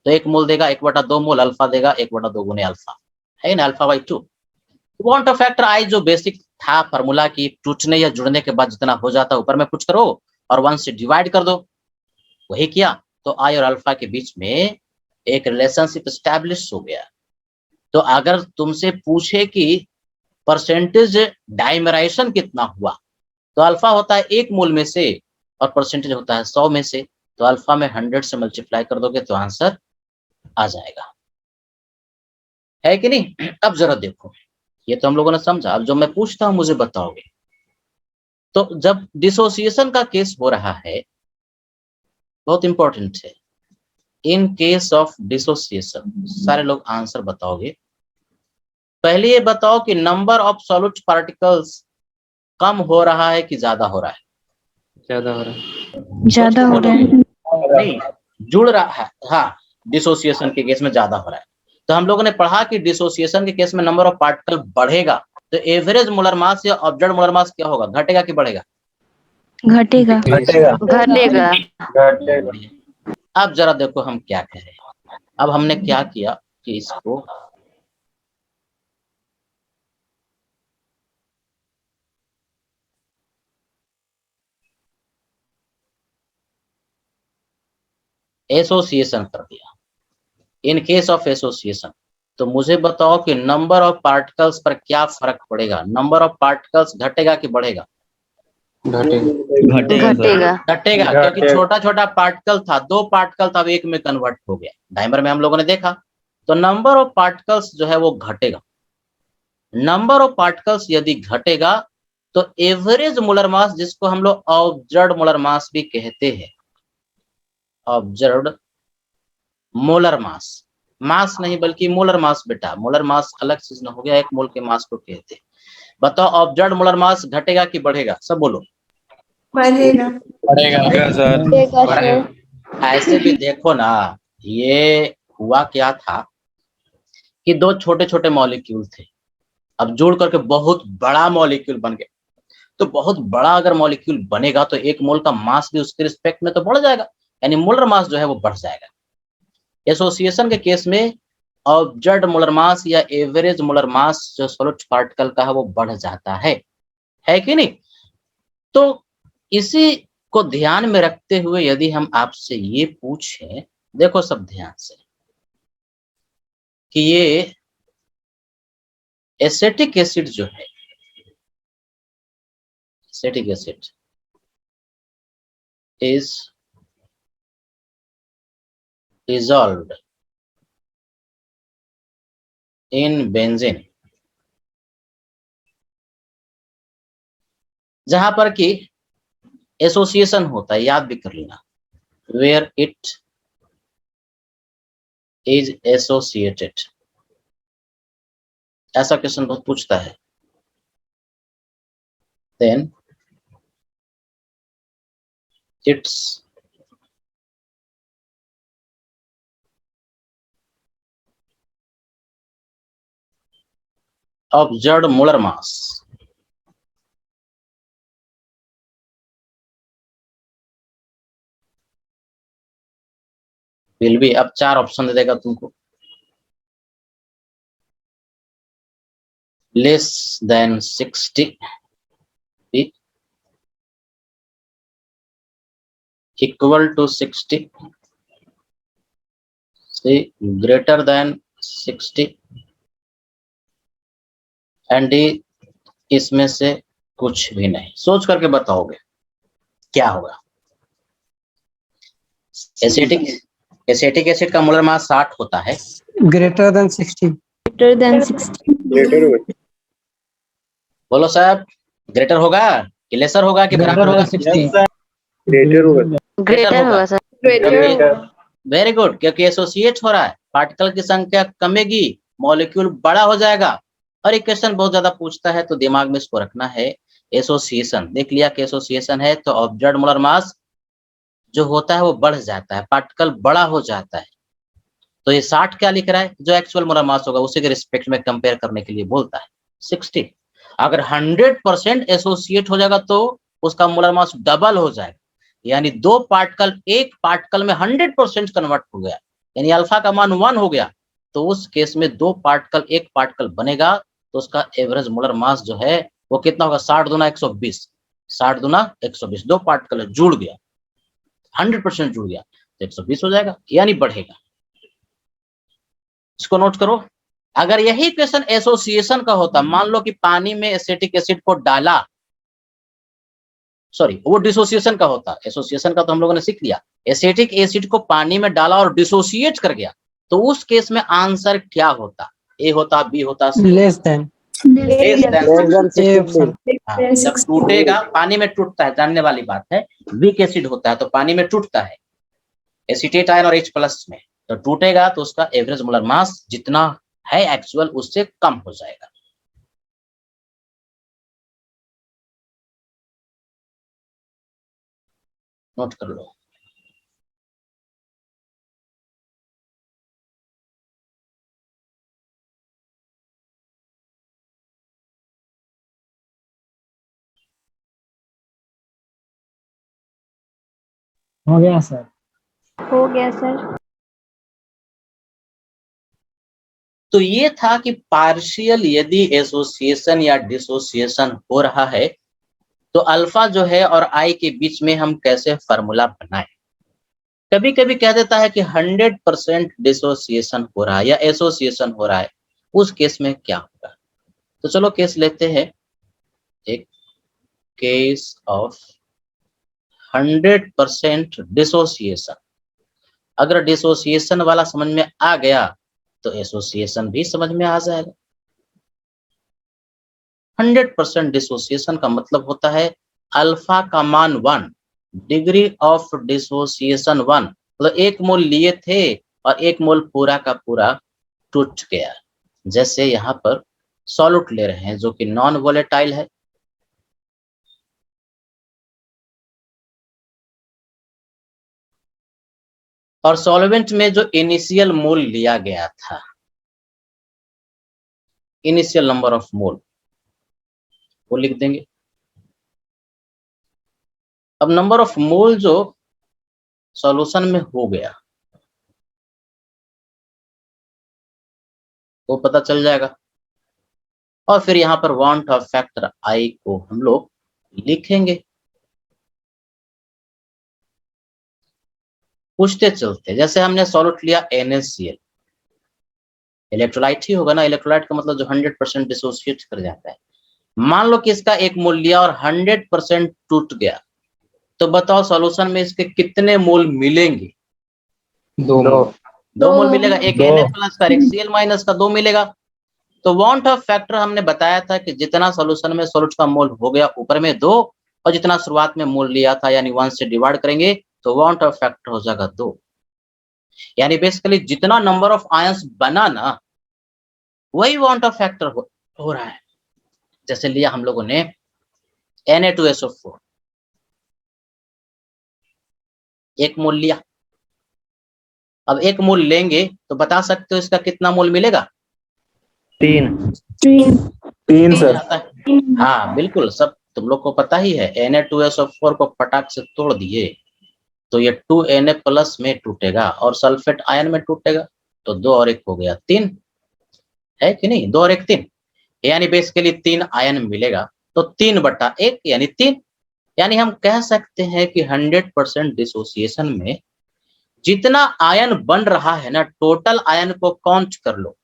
तो 1 मोल देगा 1/2 मोल अल्फा देगा, 1/2 गुने अल्फा है ना, अल्फा/2। वांट ऑफ फैक्टर आई जो बेसिक था फार्मूला की, टूटने या जुड़ने के बाद जितना हो जाता है ऊपर में पुट करो और 1 से डिवाइड कर दो, वही किया तो आई और अल्फा के बीच में एक रिलेशनशिप एस्टैब्लिश हो गया। तो अगर तुमसे पूछे कि परसेंटेज डाइमराइजेशन कितना हुआ, तो अल्फा होता है 1 मोल में से और परसेंटेज होता है 100 में से, तो अल्फा में 100 से मल्टीप्लाई कर दोगे तो आंसर आ जाएगा, है कि नहीं? अब जरा देखो, ये तो हम लोगों ने समझा, अब जो मैं पूछता हूं मुझे बताओगे। तो जब डिसोसिएशन का केस हो रहा है, बहुत इंपॉर्टेंट है, इन केस ऑफ डिसोसिएशन सारे लोग आंसर बताओगे। पहले ये बताओ कि नंबर ऑफ सॉल्यूट पार्टिकल्स कम हो रहा है कि ज्यादा हो रहा है? ज्यादा हो रहा है। ज्यादा हो रहा है। नहीं, जुड़ रहा है। हाँ, डिसोसिएशन के केस में ज्यादा हो रहा है। तो हम लोगों ने पढ़ा कि डिसोसिएशन के केस में नंबर ऑफ पार्टिकल बढ़ेगा, तो एवरेज मोलर मास या ऑब्जर्व्ड मोलर मास क्या होगा, घटेगा कि बढ़ेगा? घटेगा। घटेगा। अब जरा देखो हम क्या कह रहे हैं। अब हमने क्या किया कि इसको एसोसिएशन कर दिया। इन केस ऑफ एसोसिएशन तो मुझे बताओ कि नंबर ऑफ पार्टिकल्स पर क्या फर्क पड़ेगा, नंबर ऑफ पार्टिकल्स घटेगा कि बढ़ेगा? घटेगा। घटेगा, क्योंकि छोटा छोटा पार्टिकल था, 2 पार्टिकल था, अब 1 में कन्वर्ट हो गया। डाइमर में हम लोगों ने देखा, तो नंबर ऑफ पार्टिकल्स जो है वो घटेगा। नंबर ऑफ पार्टिकल्स यदि घटेगा तो एवरेज मोलर मास, जिसको हम लोग ऑब्जर्व्ड मोलर मास भी कहते हैं, ऑब्जर्व्ड मोलर मास, मास नहीं बल्कि मोलर मास बेटा, मोलर मास अलग चीज न हो गया, 1 मोल के मास को कहते हैं। बताओ ऑब्जर्व्ड मोलर मास घटेगा कि बढ़ेगा? सब बोलो। बढ़ेगा। बढ़ेगा सर। ऐसे भी देखो ना, ये हुआ क्या था कि 2 छोटे छोटे मॉलिक्यूल थे, अब जोड़ करके बहुत बड़ा मॉलिक्यूल बन गया। तो बहुत बड़ा अगर मॉलिक्यूल बनेगा तो 1 मोल का मास भी उसके रिस्पेक्ट में तो बढ़ जाएगा, यानी मोलर मास जो है वो बढ़ जाएगा। एसोसिएशन के केस में ऑब्जर्व्ड मोलर मास या एवरेज मोलर मास जो सॉलिड पार्टिकल का है वो बढ़ जाता है कि नहीं? तो इसी को ध्यान में रखते हुए यदि हम आपसे ये पूछें, देखो सब ध्यान से, कि ये एसिटिक एसिड जो है, acetic acid is dissolved in benzene, जहां पर कि एसोसिएशन होता है, याद भी कर लेना, where it is associated, ऐसा क्वेश्चन बहुत पूछता है। then its observed molar mass will be, अब 4 ऑप्शन दे देगा तुमको, less than 60, equal to 60, C greater than 60, and D इसमें से कुछ भी नहीं। सोच करके बताओगे क्या होगा। एसिटिक एसिड का मोलर मास 60 होता है, ग्रेटर देन 60। Greater than 60. बोलो साहब, ग्रेटर होगा कि लेसर होगा कि बराबर होगा? 60। ग्रेटर होगा सर। वेरी गुड, क्योंकि एसोसिएट हो रहा है, पार्टिकल की संख्या कमेगी, मॉलिक्यूल बड़ा हो जाएगा। और एक क्वेश्चन बहुत ज्यादा पूछता है तो दिमाग में इसको रखना है, एसोसिएशन देख लिया कि एसोसिएशन है तो ऑब्जर्व्ड मोलर मास जो होता है वो बढ़ जाता है, पार्टिकल बड़ा हो जाता है। तो ये 60 क्या लिख रहा है, जो एक्चुअल मोलर मास होगा उसी के रिस्पेक्ट में कंपेयर करने के लिए बोलता है 60। अगर 100% एसोसिएट हो जाएगा तो उसका मोलर मास डबल हो जाएगा, यानी दो पार्टिकल एक पार्टिकल में 100% कन्वर्ट हो गया, यानी अल्फा का मान 1 हो गया। तो उस केस में दो पार्टिकल एक पार्टिकल बनेगा तो उसका एवरेज मोलर मास जो है वो कितना होगा, 60 दूना 120, 60 दूना 120, दो पार्टिकल जुड़ गया, 100% जुड़ गया तो 120 हो जाएगा, यानी बढ़ेगा। इसको नोट करो। अगर यही क्वेश्चन एसोसिएशन का होता, मान लो कि पानी में एसिटिक एसिड को डाला, सॉरी वो डिसोसिएशन का होता, एसोसिएशन का तो हम लोगों ने सीख लिया, एसिटिक एसिड को पानी में डाला और डिसोसिएट कर गया, तो उस केस में आंसर क्या होता, ए होता, बी होता, लेस देन। जब टूटेगा, पानी में टूटता है, जानने वाली बात है, वीक एसिड होता है तो पानी में टूटता है, एसीटेट आयन और H+ में, तो टूटेगा तो उसका एवरेज मोलर मास जितना है एक्चुअल उससे कम हो जाएगा। नोट कर लो। हो गया सर। हो गया सर। तो ये था कि पार्शियल यदि एसोसिएशन या डिसोसिएशन हो रहा है तो अल्फा जो है और आई के बीच में हम कैसे फार्मूला बनाएं। कभी कभी कह देता है कि 100% डिसोसिएशन हो रहा है या एसोसिएशन हो रहा है, उस केस में क्या होगा। तो चलो केस लेते हैं, एक केस ऑफ 100% डिसोसिएशन। अगर डिसोसिएशन वाला समझ में आ गया तो एसोसिएशन भी समझ में आ जाएगा। 100% डिसोसिएशन का मतलब होता है अल्फा का मान 1, डिग्री ऑफ डिसोसिएशन 1, मतलब एक मोल लिए थे और एक मोल पूरा का पूरा टूट गया। जैसे यहाँ पर सॉल्यूट ले रहे हैं जो कि नॉन वोलेटाइल है, और सॉल्वेंट में जो इनिशियल मोल लिया गया था, इनिशियल नंबर ऑफ मोल वो लिख देंगे। अब नंबर ऑफ मोल जो सॉल्यूशन में हो गया वो पता चल जाएगा, और फिर यहाँ पर वांट ऑफ फैक्टर आई को हम लोग लिखेंगे। पूछते चलते। जैसे हमने सॉल्यूट लिया NaCl, इलेक्ट्रोलाइट ही होगा ना, इलेक्ट्रोलाइट का मतलब जो 100% डिसोसिएट कर जाता है। मान लो कि इसका एक मोल लिया और 100% टूट गया, तो बताओ सॉल्यूशन में इसके कितने मोल मिलेंगे? 2 2 मोल मिलेगा। एक दो। Na प्लस का, एक Cl माइनस का, 2 मिलेगा। तो वांट ऑफ फैक्टर हमने बताया था कि जितना सॉल्यूशन में सॉल्यूट का मोल हो गया ऊपर में 2, और जितना शुरुआत में मोल लिया था यानी 1 से डिवाइड करेंगे तो वांट ऑफ फैक्टर हो जाएगा 2। यानी बेसिकली जितना नंबर ऑफ आयंस बना ना, वही वांट ऑफ फैक्टर हो रहा है। जैसे लिया हम लोगों ने Na2SO4, 1 मोल लिया। अब 1 मोल लेंगे तो बता सकते हो इसका कितना मोल मिलेगा? 3 सर। आता है। हाँ बिल्कुल, सब तुम लोग को पता ही है। Na2SO4 को फटाक से तोड़ दिए तो ये 2Na प्लस में टूटेगा और सल्फेट आयन में टूटेगा, तो 2 और 1 हो गया 3, है कि नहीं? 2 और 1 3, यानी बेसिकली 3 आयन मिलेगा। तो 3/1 यानी 3। यानी हम कह सकते हैं कि 100% डिसोसिएशन में जितना आयन बन रहा है ना, टोटल आयन को काउंट कर लो,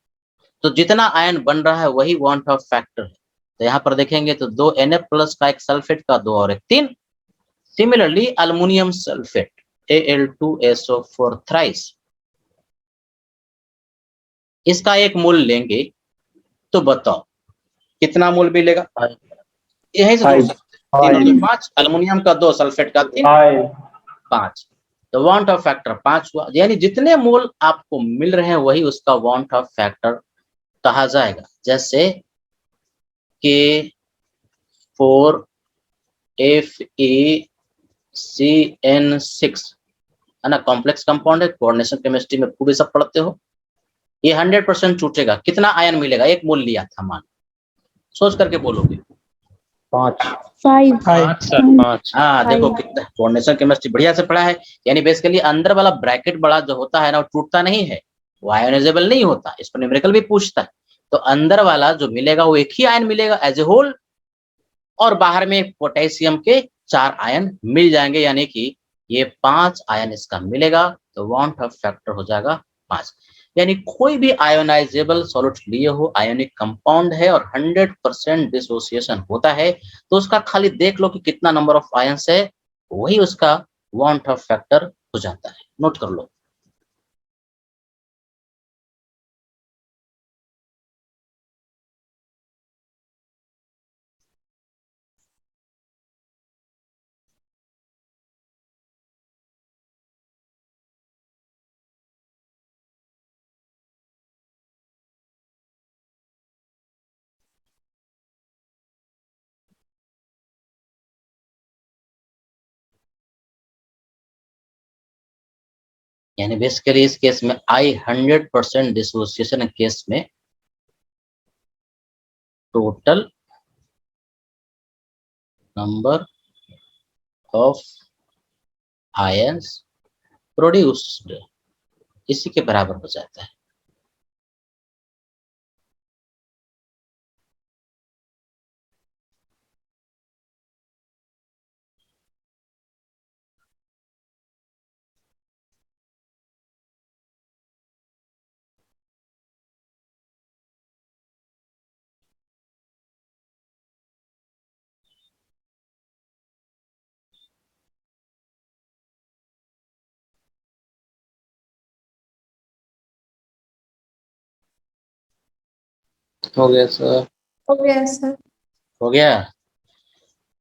तो जितना आयन बन रहा है वही वांट ऑफ फैक्टर है। तो यहाँ पर देखेंगे तो 2 Na प्लस का, एक सल्फेट का, 2 और 1 3। Similarly aluminium sulphate Al2SO4 thrice, इसका 1 मोल लेंगे तो बताओ कितना मोल मिलेगा? यहीं से जोड़ सकते हैं। 3 और 2 5, अल्युमिनियम का 2, सल्फेट का 3, 5। तो वांट ऑफ फैक्टर 5 हुआ। यानी जितने मोल आपको मिल रहे हैं वही उसका वांट ऑफ फैक्टर कहा जाएगा। जैसे K4FeCN6 है ना, कॉम्प्लेक्स कंपाउंड है, कोऑर्डिनेशन केमिस्ट्री में खूब सब पढ़ते हो। ये 100% टूटेगा, कितना आयन मिलेगा? 1 मोल लिया था मान, सोच करके बोलोगे। 5 हाँ देखो कितना कोऑर्डिनेशन केमिस्ट्री बढ़िया से पढ़ा है। यानी बेसिकली अंदर वाला ब्रैकेट बड़ा जो होता है ना, वो टूटता नहीं है, वो आयोनाइजेबल नहीं होता। इस पर न्यूमेरिकल भी पूछता है। तो अंदर वाला जो मिलेगा वो एक ही आयन मिलेगा एज ए होल, और बाहर में पोटेशियम के 4 आयन मिल जाएंगे, यानी कि ये 5 आयन इसका मिलेगा। तो वांट ऑफ फैक्टर हो जाएगा 5। यानी कोई भी आयोनाइजेबल सॉल्यूट लिए हो, आयोनिक कंपाउंड है और 100% डिसोसिएशन होता है, तो उसका खाली देख लो कि कितना नंबर ऑफ आयंस है, वही उसका वांट ऑफ फैक्टर हो जाता है। नोट कर लो। यानी बेसिकली इस केस में आई 100% डिसोसिएशन केस में total number of ions produced इसी के बराबर हो जाता है। हो गया सर? हो गया।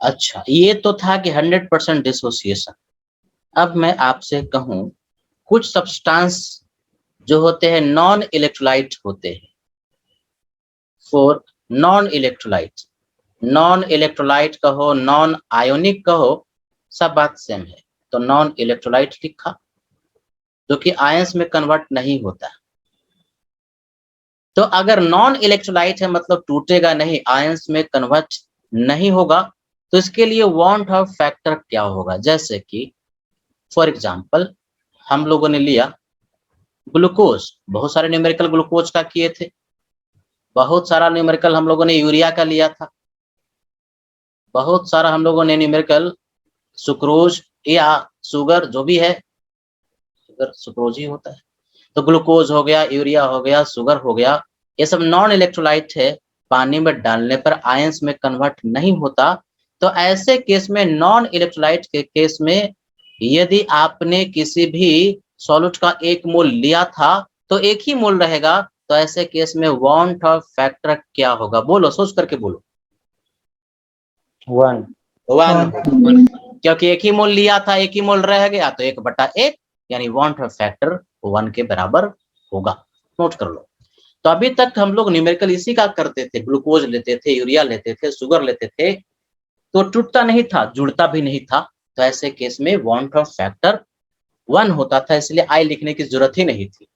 अच्छा, ये तो था कि 100% डिसोसिएशन। अब मैं आपसे कहूं, कुछ सब्सटेंस जो होते हैं नॉन इलेक्ट्रोलाइट होते हैं। For non electrolyte, non electrolyte कहो, नॉन आयोनिक कहो, सब बात सेम है। तो नॉन इलेक्ट्रोलाइट लिखा, जो कि आयंस में कन्वर्ट नहीं होता। तो अगर नॉन इलेक्ट्रोलाइट है मतलब टूटेगा नहीं, आयंस में कन्वर्ट नहीं होगा, तो इसके लिए वांट ऑफ फैक्टर क्या होगा? जैसे कि फॉर एग्जांपल हम लोगों ने लिया ग्लूकोज, बहुत सारे न्यूमेरिकल ग्लूकोज का किए थे, बहुत सारा न्यूमेरिकल हम लोगों ने यूरिया का लिया था, बहुत सारा हम लोगों ने न्यूमेरिकल सुक्रोज या शुगर जो भी है अगर सुक्रोज ही होता है। तो ग्लूकोज हो गया, यूरिया हो गया, शुगर हो गया, ये सब नॉन इलेक्ट्रोलाइट है, पानी में डालने पर आयंस में कन्वर्ट नहीं होता। तो ऐसे केस में नॉन इलेक्ट्रोलाइट के केस में यदि आपने किसी भी सॉल्यूट का 1 मोल लिया था तो 1 ही मोल रहेगा, तो ऐसे केस में वांट ऑफ फैक्टर क्या होगा? बोलो, सोच करके बोलो। 1 1, क्योंकि 1 ही मोल लिया था, 1 ही मोल रह गया, तो 1/1 यानी वांट ऑफ फैक्टर 1 के बराबर होगा। नोट कर लो। तो अभी तक हम लोग न्यूमेरिकल इसी का करते थे, ग्लूकोज लेते थे, यूरिया लेते थे, शुगर लेते थे, तो टूटता नहीं था, जुड़ता भी नहीं था। तो ऐसे केस में वांट ऑफ फैक्टर 1 होता था, इसलिए आई लिखने की जरूरत ही नहीं थी।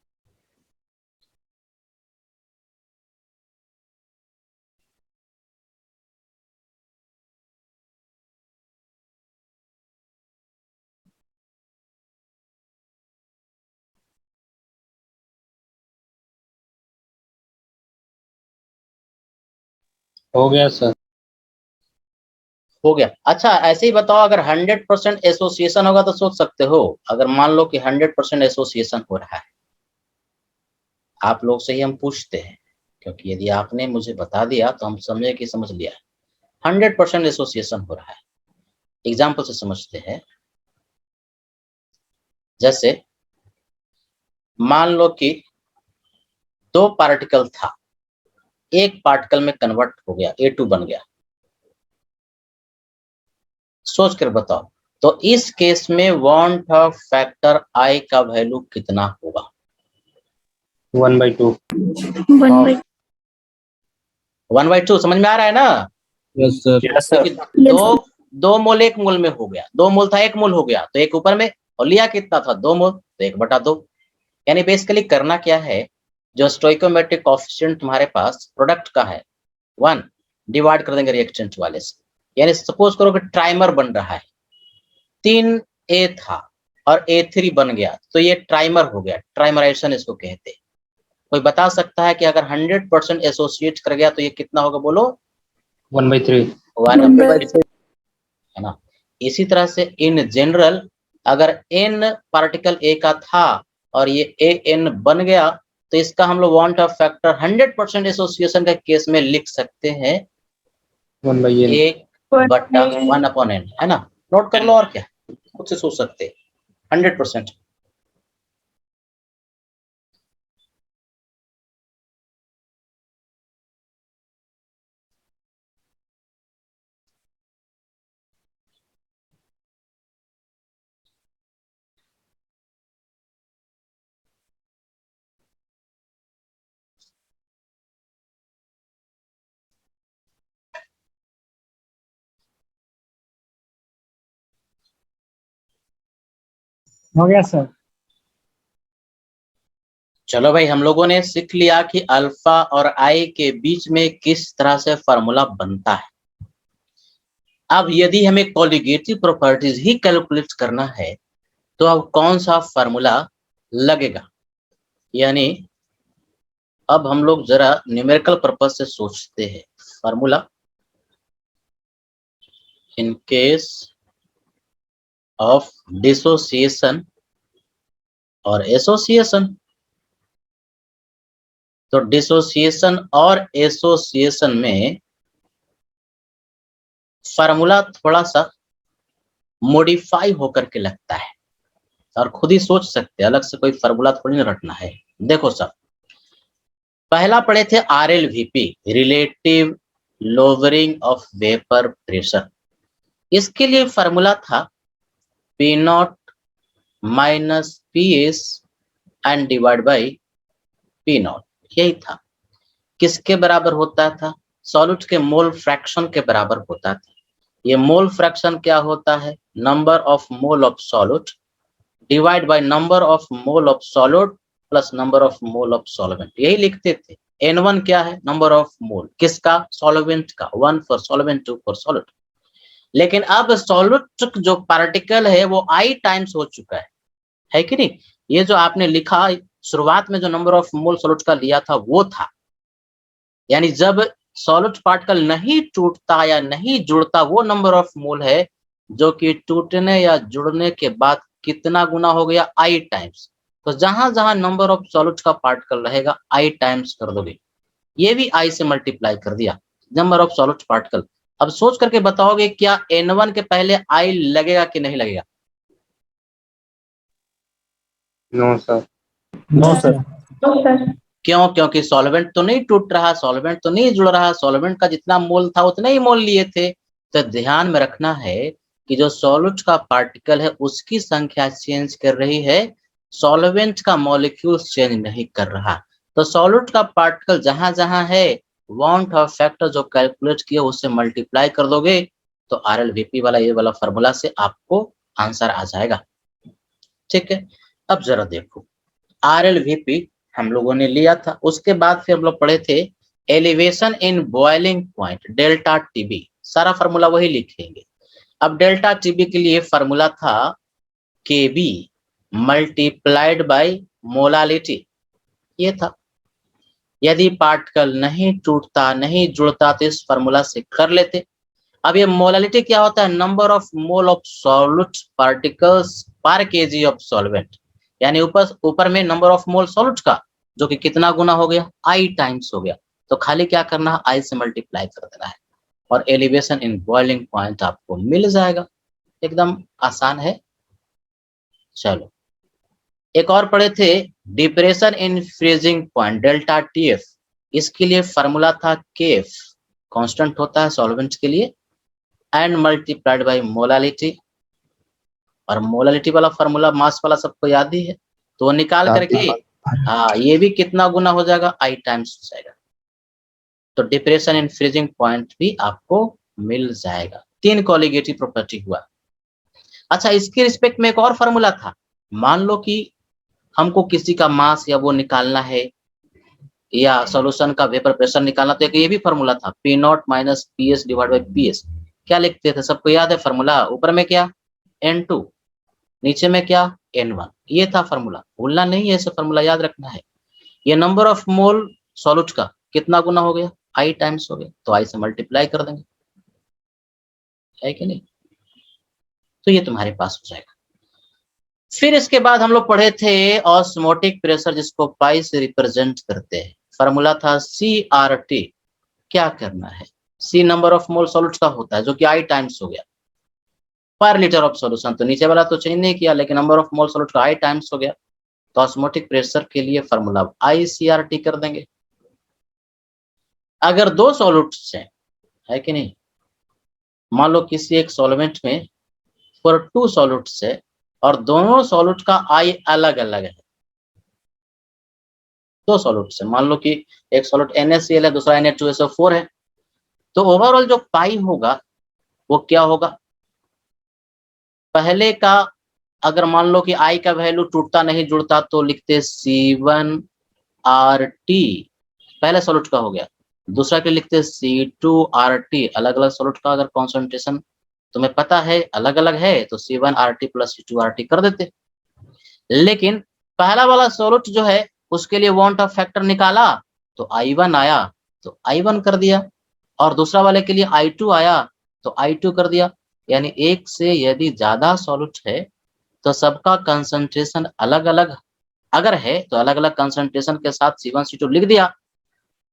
हो गया सर। हो गया। अच्छा, ऐसे ही बताओ, अगर 100% एसोसिएशन होगा तो सोच सकते हो, अगर मान लो कि 100% एसोसिएशन हो रहा है, आप लोग से ही हम पूछते हैं, क्योंकि यदि आपने मुझे बता दिया तो हम समझे कि समझ लिया। 100% एसोसिएशन हो रहा है, एग्जाम्पल से समझते हैं। जैसे मान लो कि 2 पार्टिकल था, एक पार्टिकल में कन्वर्ट हो गया, A2 बन गया। सोच कर बताओ, तो इस केस में वांट ऑफ फैक्टर I का वैल्यू कितना होगा? 1/2। 1/2 समझ में आ रहा है ना? Yes sir. Yes sir. क्योंकि दो मोल 1 मोल में हो गया, 2 मोल था 1 मोल हो गया, तो 1 ऊपर में, और लिया कितना था? 2 मोल, तो 1/2। यानी बेसिकली करना क्या है, जो स्टोइकोमेट्रिक कोएफिशिएंट तुम्हारे पास प्रोडक्ट का है 1, डिवाइड कर देंगे रिएक्टेंट वाले से। यानी सपोज करो कि ट्राइमर बन रहा है, 3A था और A3 बन गया, तो ये ट्राइमर हो गया, ट्राइमराइजेशन इसको कहते हैं। कोई बता सकता है कि अगर 100% एसोसिएट कर गया तो ये कितना होगा? बोलो। 1/3। 1/3 है ना। इसी तरह से इन जनरल अगर n पार्टिकल A का था और ये AN बन गया, तो इसका हम लोग वांट ऑफ फैक्टर 100% एसोसिएशन के केस में लिख सकते हैं 1/n। 1/1/n, है ना। नोट कर लो, और क्या खुद से सोच सकते हैं। 100%। हो गया सर। चलो भाई, हम लोगों ने सीख लिया कि अल्फा और आई के बीच में किस तरह से फार्मूला बनता है। अब यदि हमें कॉलिगेटिव प्रॉपर्टीज ही कैलकुलेट करना है तो अब कौन सा फार्मूला लगेगा? यानी अब हम लोग जरा न्यूमेरिकल पर्पज से सोचते हैं। Formula in case of dissociation और एसोसिएशन। तो डिसोसिएशन और एसोसिएशन में फार्मूला थोड़ा सा मॉडिफाई होकर के लगता है, और खुद ही सोच सकते हैं, अलग से कोई फार्मूला थोड़ी ना रटना है। देखो सब, पहला पढ़े थे RLVP, relative lowering of vapour pressure. इसके लिए फार्मूला था P0 minus PS and divide by P0। यही था। किसके बराबर होता था? सॉल्यूट के मोल फ्रैक्शन के बराबर होता था। ये मोल फ्रैक्शन क्या होता है? Number of mole of solute divide by number of mole of solute plus number of mole of solvent. यही लिखते थे। N1 क्या है? नंबर ऑफ मोल, किसका? सॉल्वेंट का। 1 फॉर सॉल्वेंट, 2 फॉर सॉल्यूट। लेकिन अब सॉल्यूट जो पार्टिकल है वो I टाइम्स हो चुका है कि नहीं? ये जो आपने लिखा शुरुआत में, जो नंबर ऑफ मोल सॉल्यूट का लिया था वो था, यानी जब सॉल्यूट पार्टिकल नहीं टूटता या नहीं जुड़ता वो नंबर ऑफ मोल है, जो कि टूटने या जुड़ने के बाद कितना गुना हो गया, I टाइम्स। तो जहां जहां नंबर ऑफ सॉल्यूट्स का पार्टिकल रहेगा I टाइम्स कर दोगे, ये भी I से मल्टीप्लाई कर दिया, नंबर ऑफ सॉल्यूट पार्टिकल। अब सोच करके बताओगे क्या N1 के पहले I लगेगा कि नहीं लगेगा? No sir. No sir. No sir. क्यों? क्योंकि सॉल्वेंट तो नहीं टूट रहा, सॉल्वेंट तो नहीं जुड़ रहा, सॉल्वेंट का जितना मोल था उतना ही मोल लिए थे। तो ध्यान में रखना है कि जो सॉल्यूट का पार्टिकल है उसकी संख्या चेंज कर रही है, सॉल्वेंट का मॉलिक्यूल चेंज नहीं कर रहा। तो सॉल्यूट का पार्टिकल जहां जहां है, वांट ऑफ फैक्टर जो कैलकुलेट किया उससे मल्टीप्लाई कर दोगे तो RLVP वाला ये वाला फॉर्मूला से आपको आंसर आ जाएगा। ठीक है, अब जरा देखो RLVP हम लोगों ने लिया था, उसके बाद फिर हम लोग पढ़े थे elevation in boiling point delta TB, सारा फॉर्मूला वही लिखेंगे। अब डेल्टा TB के लिए फॉर्मूला था KB मल्टीप्लाइड बाय मोलालिटी, ये था। यदि पार्टिकल नहीं टूटता नहीं जुड़ता तो इस फॉर्मूला से कर लेते। अब ये मोलालिटी क्या होता है, number of mole of solute particles पर केजी ऑफ सॉल्वेंट, यानी ऊपर में नंबर ऑफ मोल सॉल्यूट का जो कि कितना गुना हो गया, I टाइम्स हो गया। तो खाली क्या करना है, I से मल्टीप्लाई कर देना है और एलिवेशन इन बॉइलिंग पॉइंट आपको मिल जाएगा। एकदम आसान है। चलो एक और पढ़े थे depression in freezing point delta TF, इसके लिए फॉर्मूला था KF, कांस्टेंट होता है सॉल्वेंट के लिए, एंड मल्टीप्लाइड बाय मोलालिटी। और मोलालिटी वाला फॉर्मूला मास वाला सबको याद ही है, तो वो निकाल करके ये भी कितना गुना हो जाएगा, I टाइम्स हो जाएगा। तो डिप्रेशन इन फ्रीजिंग पॉइंट भी आपको मिल जाएगा। 3 कोलिगेटिव प्रॉपर्टी हुआ। अच्छा, इसके रिस्पेक्ट में एक और फॉर्मूला था। मान लो कि हमको किसी का मास या वो निकालना है या सॉल्यूशन का वेपर प्रेशर निकालना, तो एक ये भी फॉर्मूला था P0 minus PS divide by PS। क्या लिखते थे, सबको याद है फॉर्मूला? ऊपर में क्या N2, नीचे में क्या N1, ये था फॉर्मूला। भूलना नहीं है, ऐसे फॉर्मूला याद रखना है। ये नंबर ऑफ मोल सॉल्यूट का कितना गुना हो गया, I टाइम्स हो गया, तो I से मल्टीप्लाई कर देंगे, है कि नहीं? तो ये तुम्हारे पास हो जाएगा। फिर इसके बाद हम लोग पढ़े थे ऑस्मोटिक प्रेशर, जिसको पाई से रिप्रेजेंट करते हैं। फॉर्मूला था CRT। क्या करना है, C number of mole solute का होता है जो कि I टाइम्स हो गया पर लीटर ऑफ सॉल्यूशन। तो नीचे वाला तो चेंज नहीं किया, लेकिन नंबर ऑफ मोल सॉल्यूट का I टाइम्स हो गया। तो ऑस्मोटिक प्रेशर के लिए फॉर्मूला ICRT कर देंगे। अगर 2 सॉल्यूट्स हैं, है कि नहीं, मान लो किसी एक सॉल्वेंट में फॉर 2 सॉल्यूट्स है और दोनों सॉल्यूट का I अलग अलग है। 2 सॉल्यूट्स है, मान लो कि एक सॉल्यूट NaCl है, दूसरा Na2SO4 है, तो ओवरऑल जो पाई होगा वो क्या होगा, पहले का अगर मान लो कि I का वैल्यू टूटता नहीं जुड़ता तो लिखते C1RT, पहले सॉल्यूट का हो गया। दूसरा के लिखते C2RT, अलग अलग सॉल्यूट का अगर कॉन्सेंट्रेशन तुम्हें पता है अलग अलग है तो C1RT प्लस C2RT कर देते। लेकिन पहला वाला सॉल्यूट जो है उसके लिए वांट ऑफ फैक्टर निकाला तो I1 आया तो I1 कर दिया, और दूसरा वाले के लिए I2 आया तो I2 कर दिया। यानी एक से यदि ज्यादा सॉल्यूट है तो सबका कंसंट्रेशन अलग अलग अगर है तो अलग अलग कंसंट्रेशन के साथ C1 C2 लिख दिया।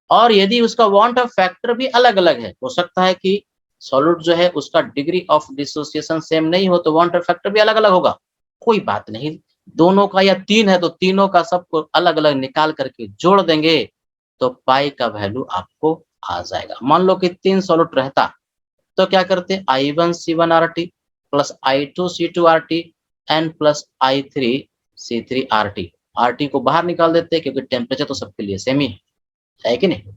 और यदि उसका वांट ऑफ फैक्टर भी अलग अलग है, हो सकता है कि सॉल्यूट जो है उसका डिग्री ऑफ डिसोसिएशन सेम नहीं हो तो वांट ऑफ फैक्टर भी अलग अलग होगा, कोई बात नहीं। दोनों का या 3 है तो तीनों का सबको अलग अलग निकाल करके जोड़ देंगे तो पाई का वैल्यू आपको आ जाएगा। मान लो कि 3 सॉल्यूट रहता तो क्या करते, I1 C1RT plus I2 C2RT N plus I3 C3RT। RT को बाहर निकाल देते क्योंकि टेम्परेचर तो सबके लिए सेम ही है कि नहीं।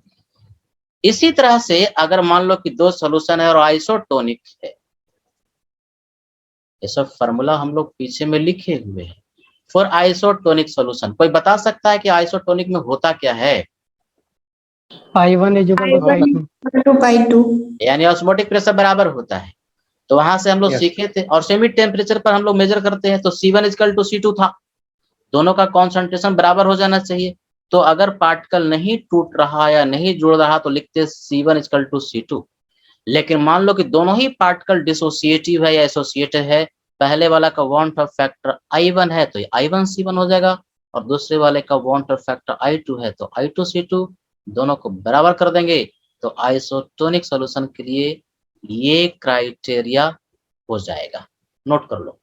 इसी तरह से अगर मान लो कि 2 सॉल्यूशन है और आइसोटोनिक है, ये सब फॉर्मूला हम लोग पीछे में लिखे हुए हैं फॉर आइसोटोनिक सॉल्यूशन। कोई बता सकता है कि आइसोटोनिक में होता क्या है? I1 is equal to I2 by 2। यानी ऑस्मोटिक प्रेशर बराबर होता है। तो वहां से हम लोग Yes. सीखे थे, और सेमी टेम्परेचर पर हम लोग मेजर करते हैं तो C1 इक्वल टू C2 था, दोनों का कॉन्सेंट्रेशन बराबर हो जाना चाहिए। तो अगर पार्टिकल नहीं टूट रहा या नहीं जुड़ रहा तो लिखते C1 इक्वल टू C2। लेकिन मान लो कि दोनों ही पार्टिकल डिसोसिएटिव है या एसोसिएटेड है, पहले वाला का वांट ऑफ फैक्टर I1 है तो I1C1 हो जाएगा, और दूसरे वाले का वांट ऑफ फैक्टर I2 है तो I2C2, दोनों को बराबर कर देंगे तो आइसोटोनिक सॉल्यूशन के लिए ये क्राइटेरिया हो जाएगा। नोट कर लो।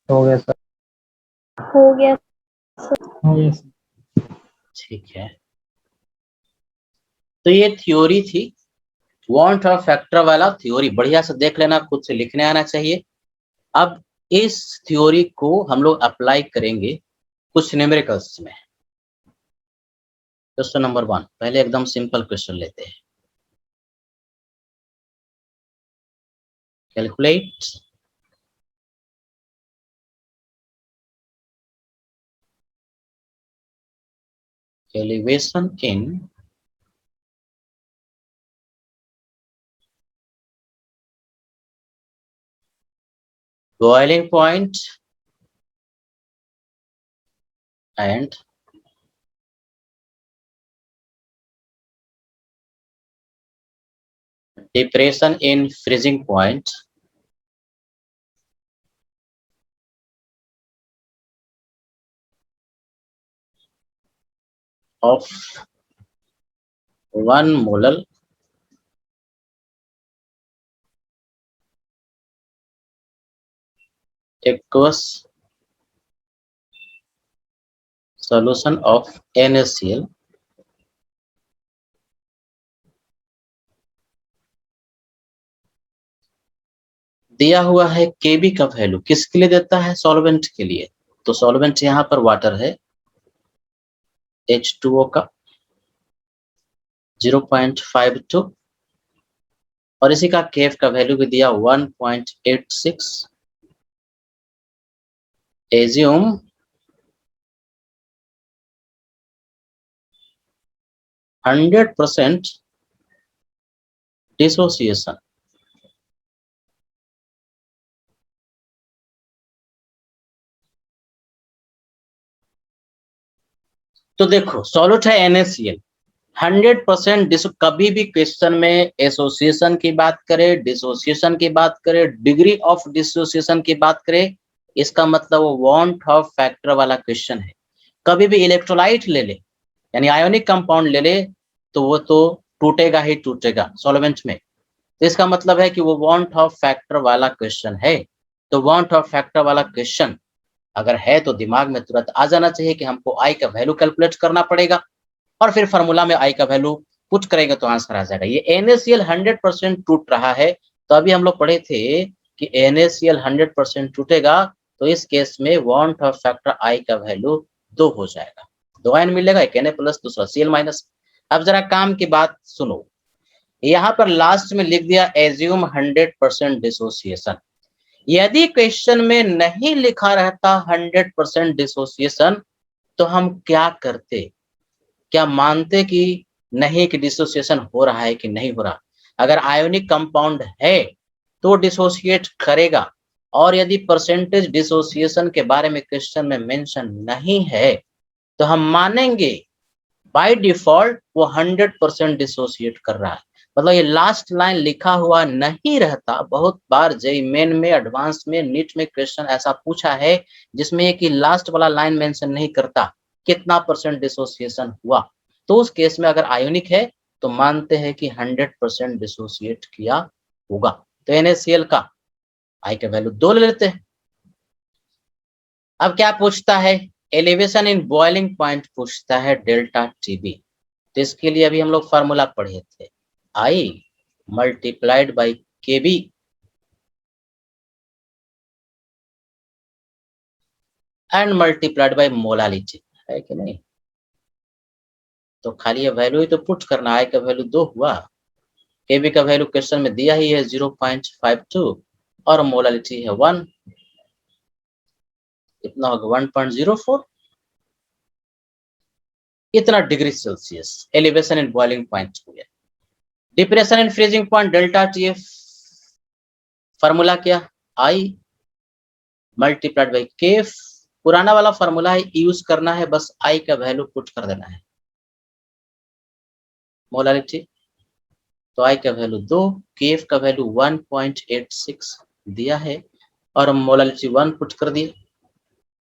हो गया सर। हो गया हो गया सर। ठीक है, तो ये थ्योरी थी, वांट ऑफ फैक्टर वाला थ्योरी बढ़िया से देख लेना, खुद से लिखने आना चाहिए। अब इस थ्योरी को हम लोग अप्लाई करेंगे कुछ न्यूमेरिकल्स में। क्वेश्चन नंबर 1, पहले एकदम सिंपल क्वेश्चन लेते हैं। Calculate elevation in boiling point and depression in freezing point of 1 molar aqueous solution of NaCl दिया हुआ है। Kb का वैल्यू किसके लिए देता है? सॉल्वेंट के लिए। तो सॉल्वेंट यहाँ पर वाटर है, H2O का 0.52, और इसी का केफ का वैल्यू भी दिया 1.86। Assume 100% dissociation. तो देखो सॉल्यूट है NaCl, 100% कभी भी क्वेश्चन में एसोसिएशन की बात करें, डिसोसिएशन की बात करें, डिग्री ऑफ डिसोसिएशन की बात करें, इसका मतलब वो वांट ऑफ फैक्टर वाला क्वेश्चन है। कभी भी इलेक्ट्रोलाइट ले ले, यानी आयोनिक कंपाउंड ले ले, तो वो तो टूटेगा ही टूटेगा सॉल्वेंट में। तो इसका मतलब है कि वो वांट ऑफ फैक्टर वाला क्वेश्चन है। तो वांट ऑफ फैक्टर वाला क्वेश्चन अगर है तो दिमाग में तुरंत आ जाना चाहिए कि हमको आई का वैल्यू कैलकुलेट करना पड़ेगा, और फिर फार्मूला में आई का वैल्यू पुट करेंगे तो आंसर आ जाएगा। ये NaCl 100% टूट रहा है, तो अभी हम लोग पढ़े थे कि NaCl 100% टूटेगा तो इस केस में वांट ऑफ फैक्टर आई का वैल्यू 2 हो जाएगा। 2 आयन मिलेगा, एक Na प्लस दूसरा Cl माइनस। अब जरा काम की बात सुनो, यहाँ पर लास्ट में लिख दिया एज्यूम 100% डिसोसिएशन। यदि क्वेश्चन में नहीं लिखा रहता 100% डिसोसिएशन तो हम क्या करते? क्या मानते कि नहीं कि डिसोसिएशन हो रहा है कि नहीं हो रहा? अगर आयोनिक कंपाउंड है तो डिसोसिएट करेगा, और यदि परसेंटेज डिसोसिएशन के बारे में क्वेश्चन में मेंशन नहीं है तो हम मानेंगे बाय डिफॉल्ट वो 100% डिसोसिएट कर रहा है। मतलब ये लास्ट लाइन लिखा हुआ नहीं रहता। बहुत बार जेईई मेन में, एडवांस में, नीट में क्वेश्चन ऐसा पूछा है जिसमें कि लास्ट वाला लाइन मेंशन नहीं करता कितना परसेंट डिसोसिएशन हुआ। तो उस केस में अगर आयोनिक है तो मानते हैं कि 100% डिसोसिएट किया होगा। तो NaCl का आई का वैल्यू 2 ले लेते हैं। अब क्या पूछता है? एलिवेशन इन बॉइलिंग पॉइंट पूछता है, डेल्टा टीबी। तो इसके लिए अभी हम लोग फार्मूला पढ़े थे, आई multiplied by Kb and multiplied by molality, है कि नहीं? तो खाली ये वैल्यू ही तो पुट करना, आई का वैल्यू 2 हुआ, Kb का वैल्यू क्वेश्चन में दिया ही है 0.52 और मोलालिटी है 1, कितना होगा 1.04, इतना degree Celsius elevation in boiling point हो गया। Depression in freezing point delta TF formula क्या, आई मल्टीप्लाइड बाई केफ, पुराना वाला फार्मूला है, यूज करना है, बस आई का वैल्यू पुट कर देना है। मोलारिटी तो आई का वैल्यू 2, केफ का वैल्यू 1.86 दिया है और मोलारिटी 1 पुट कर दिया।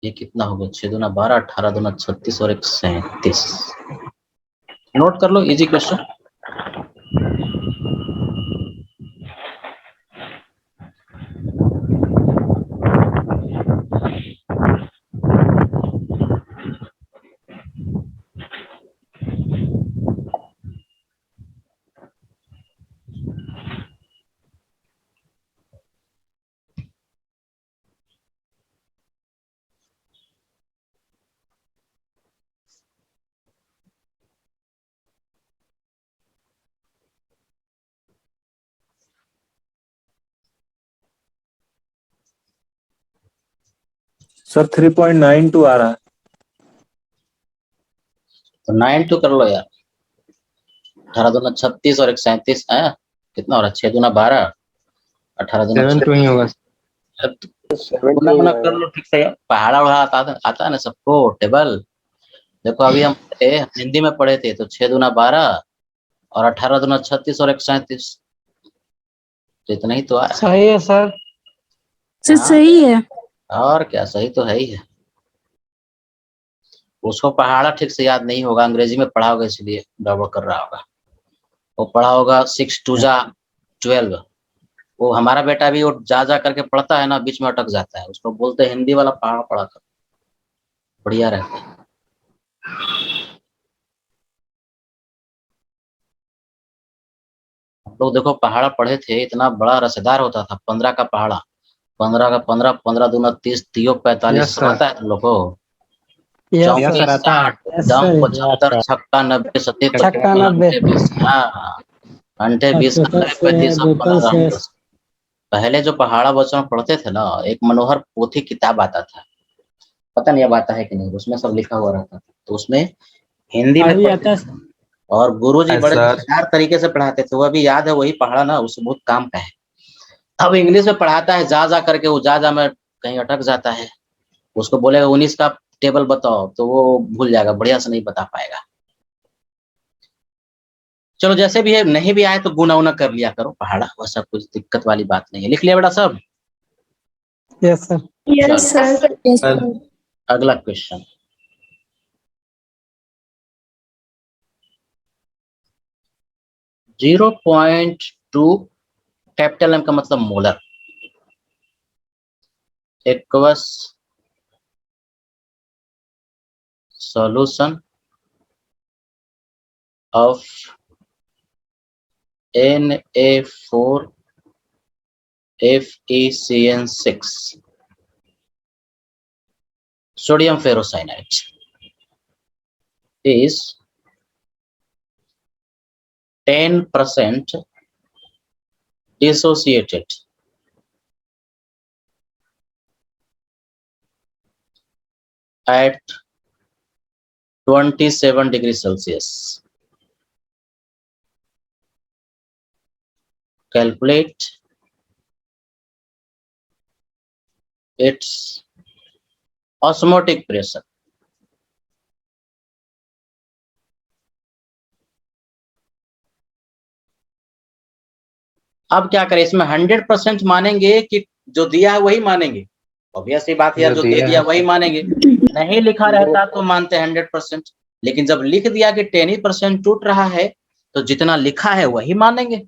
ये कितना होगा 6 दूना 12, 18 दूना 36 और 1 37। नोट कर लो, इजी क्वेश्चन। सर 3.92 आ रहा है। तो 9 कर लो यार, 18 दूना 36 और 1 37 है, कितना हो रहा है 6 दूना 12, 18 दूना 7 2 ही होगा। गुना कर लो ठीक से। पहाड़ा उड़ा आता है ना सबको टेबल। देखो अभी हम हिंदी में पढ़े थे तो 6 दूना 12 और 18 दूना 36 और 1 37, तो इतना ही तो आया। सही है सर। सही है। और क्या, सही तो है ही है। उसको पहाड़ा ठीक से याद नहीं होगा, अंग्रेजी में पढ़ा होगा इसलिए गड़बड़ कर रहा होगा। वो पढ़ा होगा 6 2 जा 12। वो हमारा बेटा भी वो जा करके पढ़ता है ना, बीच में अटक जाता है, उसको बोलते हैं हिंदी वाला पहाड़ा पढ़ा कर, बढ़िया रहता है। हम लोग देखो पहाड़ा पढ़े थे, इतना बड़ा रसेदार होता था, 15 का पहाड़ा, 15 का 15, 15 दूना 30, 3 45 Yes, sir. आता है तुम लोग को। Yes Yes, sir. sir, आता है। यस दम सर। 75 छक्का 90 70 छक्का 90। घंटे 20, हाँ घंटे 20 अठहत्तर 90 से 35 बोतल से। पहले जो पहाड़ा बच्चों में पढ़ते थे ना, एक मनोहर पोथी किताब आता था, पता नहीं अब आता है कि नहीं, उसमें सब लिखा हुआ रहता था, तो उसमें हिंदी में अभी पढ़ते आता थे और गुरुजी बड़े सर मजेदार तरीके से पढ़ाते थे। वो अभी याद है, वही पहाड़ा ना उससे बहुत काम का है। अब इंग्लिश में पढ़ाता है, जा करके वो जा में कहीं अटक जाता है, उसको बोलेगा 19 का टेबल बताओ तो वो भूल जाएगा, बढ़िया से नहीं बता पाएगा। चलो जैसे भी है, नहीं भी आए तो गुना उना कर लिया करो, पहाड़ा वैसा कुछ दिक्कत वाली बात नहीं है। लिख लिया बेटा सब? Yes sir. Yes sir. Sir अगला क्वेश्चन, जीरो 0.2 कैपिटल एम का मतलब molar, aqueous solution of Na4 FeCN6 sodium ferrocyanide is 10% dissociated at 27 degrees Celsius. Calculate its osmotic pressure. अब क्या करें इसमें, 100% मानेंगे कि जो दिया है वही मानेंगे? ऑब्वियसली बात है यार, जो दे दिया वही मानेंगे। नहीं लिखा रहता तो मानते 100%, लेकिन जब लिख दिया कि 10% टूट रहा है तो जितना लिखा है वही मानेंगे,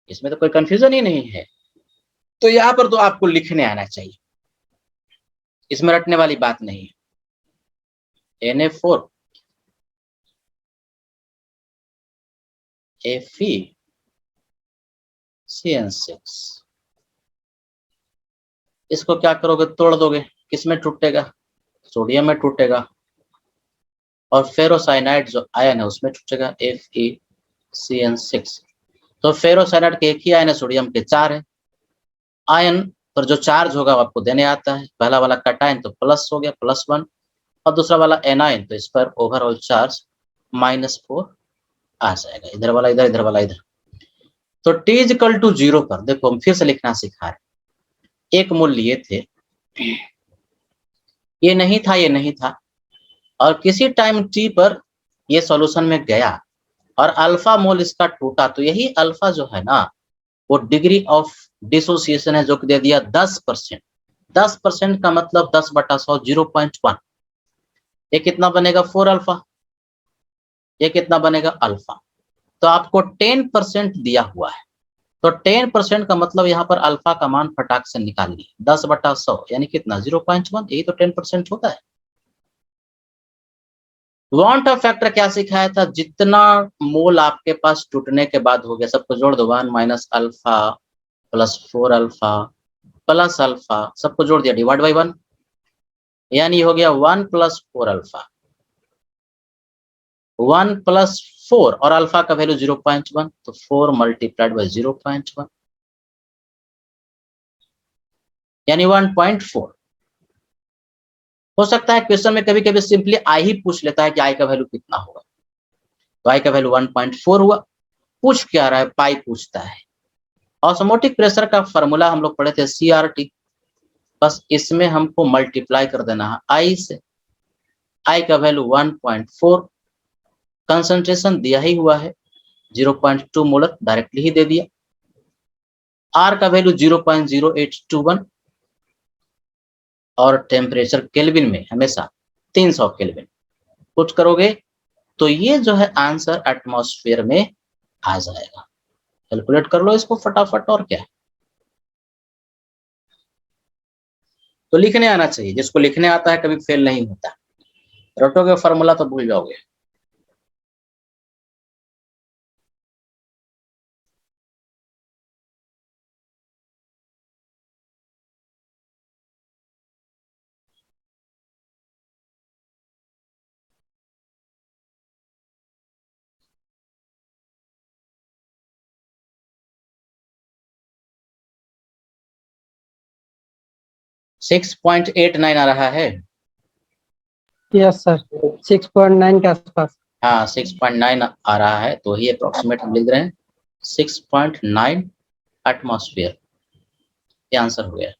इसमें तो कोई कंफ्यूजन ही नहीं है। तो यहाँ पर तो आपको लिखने आना चाहिए, इसमें रटने वाली बात नहीं है। Na4 Fe CN6। इसको क्या करोगे, तोड़ दोगे, किसमें टूटेगा, सोडियम में टूटेगा, और फेरोसाइनाइड जो आयन है उसमें टूटेगा, FeCN6। तो फेरोसाइनाइड के एक ही आयन है, सोडियम के 4 है। आयन पर जो चार्ज होगा वो आपको देने आता है, पहला वाला कैटायन तो प्लस हो गया, +1, और दूसरा वाला एनायन तो इस पर ओवरऑल चार्ज -4 आ जाएगा, इधर वाला इधर, इधर वाला इधर। तो T = 0 पर देखो, हम फिर से लिखना सिखा रहे, एक मोल लिए थे, ये नहीं था, ये नहीं था, और किसी टाइम T पर ये सॉल्यूशन में गया और अल्फा मोल इसका टूटा, तो यही अल्फा जो है ना, वो डिग्री ऑफ डिसोसिएशन है, जो कि दे दिया 10%। 10% का मतलब 10/100, 0.1। ये कितना बनेगा, 4 अल्फा। ये कितना बनेगा, अल्फा। तो आपको 10% दिया हुआ है, तो 10% का मतलब यहाँ पर अल्फा का मान फटाक से निकाल ली, 10/100 यानी कितना, 0.1। यही तो 10% होता है। वांट ऑफ फैक्टर क्या सिखाया था, जितना मोल आपके पास टूटने के बाद हो गया सबको जोड़ दो, 1 - अल्फा +4 अल्फा प्लस अल्फा, सबको जोड़ दिया, डिवाइड बाई 1, यानी हो गया 1 + 4 अल्फा। 1 + 4 और अल्फा का वैल्यू 0.1, तो 4 × 0.1 यानी 1.4। हो सकता है क्वेश्चन में कभी कभी सिंपली आई ही पूछ लेता है कि आई का वैल्यू कितना होगा, तो आई का वैल्यू 1.4 हुआ। पूछ क्या रहा है, पाई पूछता है। ऑस्मोटिक प्रेशर का फॉर्मूला हम लोग पढ़े थे, CRT। बस इसमें हमको मल्टीप्लाई कर देना है आई से। आई का वैल्यू 1.4, कंसंट्रेशन दिया ही हुआ है 0.2 मोलर, डायरेक्टली ही दे दिया। आर का वैल्यू 0.0821 और टेम्परेचर केल्विन में हमेशा 300 केल्विन। पुट करोगे तो ये जो है आंसर एटमॉस्फेयर में आ जाएगा। कैलकुलेट कर लो इसको फटाफट, और क्या। तो लिखने आना चाहिए, जिसको लिखने आता है कभी फेल नहीं होता। रटोगे फॉर्मूला तो भूल जाओगे। सिक्स 6.89 आ रहा है। यस सर, 6.9 के आसपास। हाँ 6.9 आ रहा है, तो ही अप्रोक्सीमेट हम लिख रहे हैं 6.9 एटमॉस्फेयर। ये आंसर हो गया।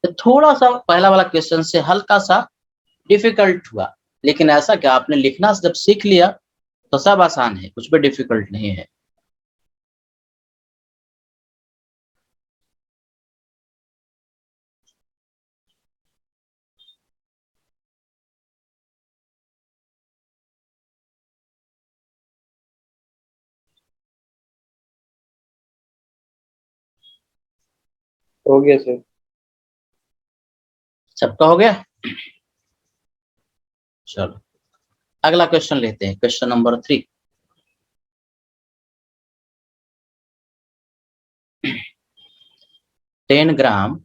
तो थोड़ा सा पहला वाला क्वेश्चन से हल्का सा डिफिकल्ट हुआ, लेकिन ऐसा क्या, आपने लिखना जब सीख लिया तो सब आसान है, कुछ भी डिफिकल्ट नहीं है। हो गया सर। सबका हो गया। चलो अगला क्वेश्चन लेते हैं, question number 3। Ten gram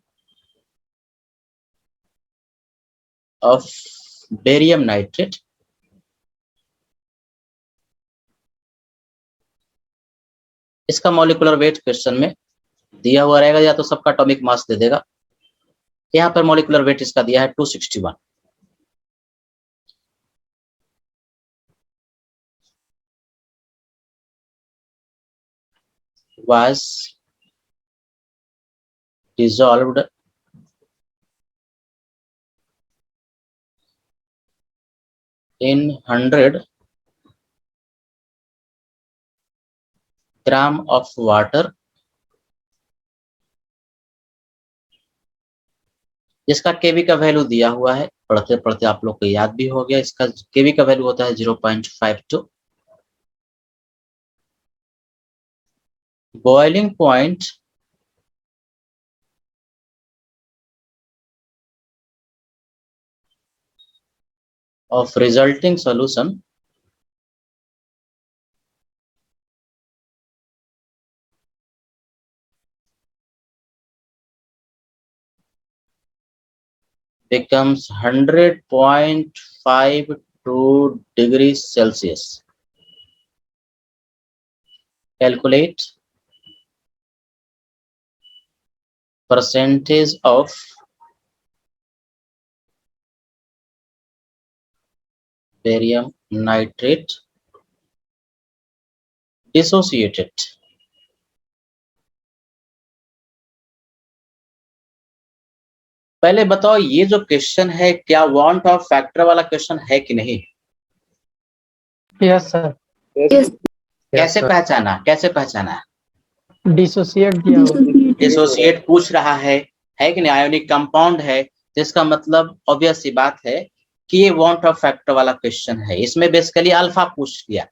of barium nitrate इसका मॉलिक्यूलर वेट क्वेश्चन में दिया हुआ रहेगा, या तो सबका एटॉमिक मास दे देगा। यहाँ पर मॉलिक्यूलर वेट इसका दिया है 261। was dissolved in 100 gram of water। इसका केवी का वैल्यू दिया हुआ है, पढ़ते पढ़ते आप लोग को याद भी हो गया। इसका केवी का वैल्यू होता है 0.52। Boiling point of resulting solution becomes 100.52 degrees Celsius. Calculate percentage of barium nitrate dissociated. पहले बताओ ये जो क्वेश्चन है क्या वांट ऑफ फैक्टर वाला क्वेश्चन है कि नहीं? Yes sir. Yes. कैसे पहचाना, कैसे पहचाना? डिसोसिएट दिया हुआ। डिसोसिएट पूछ रहा है कि नहीं? आयोनिक कंपाउंड है, तो इसका मतलब ऑब्वियस सी बात है कि ये वांट ऑफ फैक्टर वाला क्वेश्चन है। इसमें बेसिकली अल्फा पूछ लिया,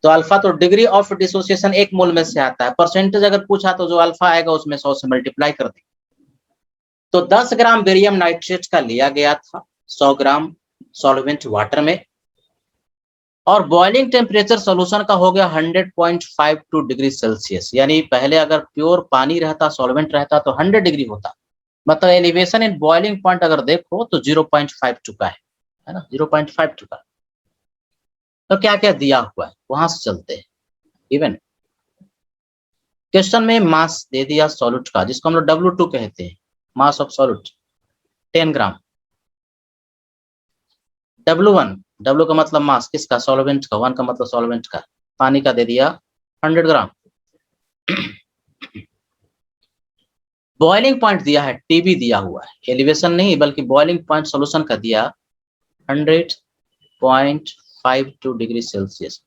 तो अल्फा तो डिग्री ऑफ डिसोसिएशन 1 मोल में से आता है। परसेंटेज अगर पूछा तो जो अल्फा आएगा उसमें 100 से मल्टीप्लाई कर दें। तो 10 ग्राम बेरियम नाइट्रेट का लिया गया था 100 ग्राम सॉल्वेंट वाटर में, और बॉइलिंग टेम्परेचर सॉल्यूशन का हो गया 100.52 डिग्री सेल्सियस। यानी पहले अगर प्योर पानी रहता, सॉल्वेंट रहता तो 100 डिग्री होता, मतलब एलिवेशन इन बॉइलिंग पॉइंट अगर देखो तो 0.5 चुका है ना, 0.5 चुका। तो क्या क्या दिया हुआ है वहां से चलते हैं। इवन क्वेश्चन में मास दे दिया सॉल्यूट का, जिसको हम लोग W2 कहते हैं, mass of solute 10 gram. W1, W का मतलब मास किसका? सॉल्वेंट का। 1 का मतलब सॉल्वेंट का, पानी का दे दिया 100 ग्राम। बॉइलिंग पॉइंट दिया है, TB दिया हुआ है, एलिवेशन नहीं बल्कि बॉइलिंग पॉइंट सॉल्यूशन का दिया 100.52 डिग्री सेल्सियस।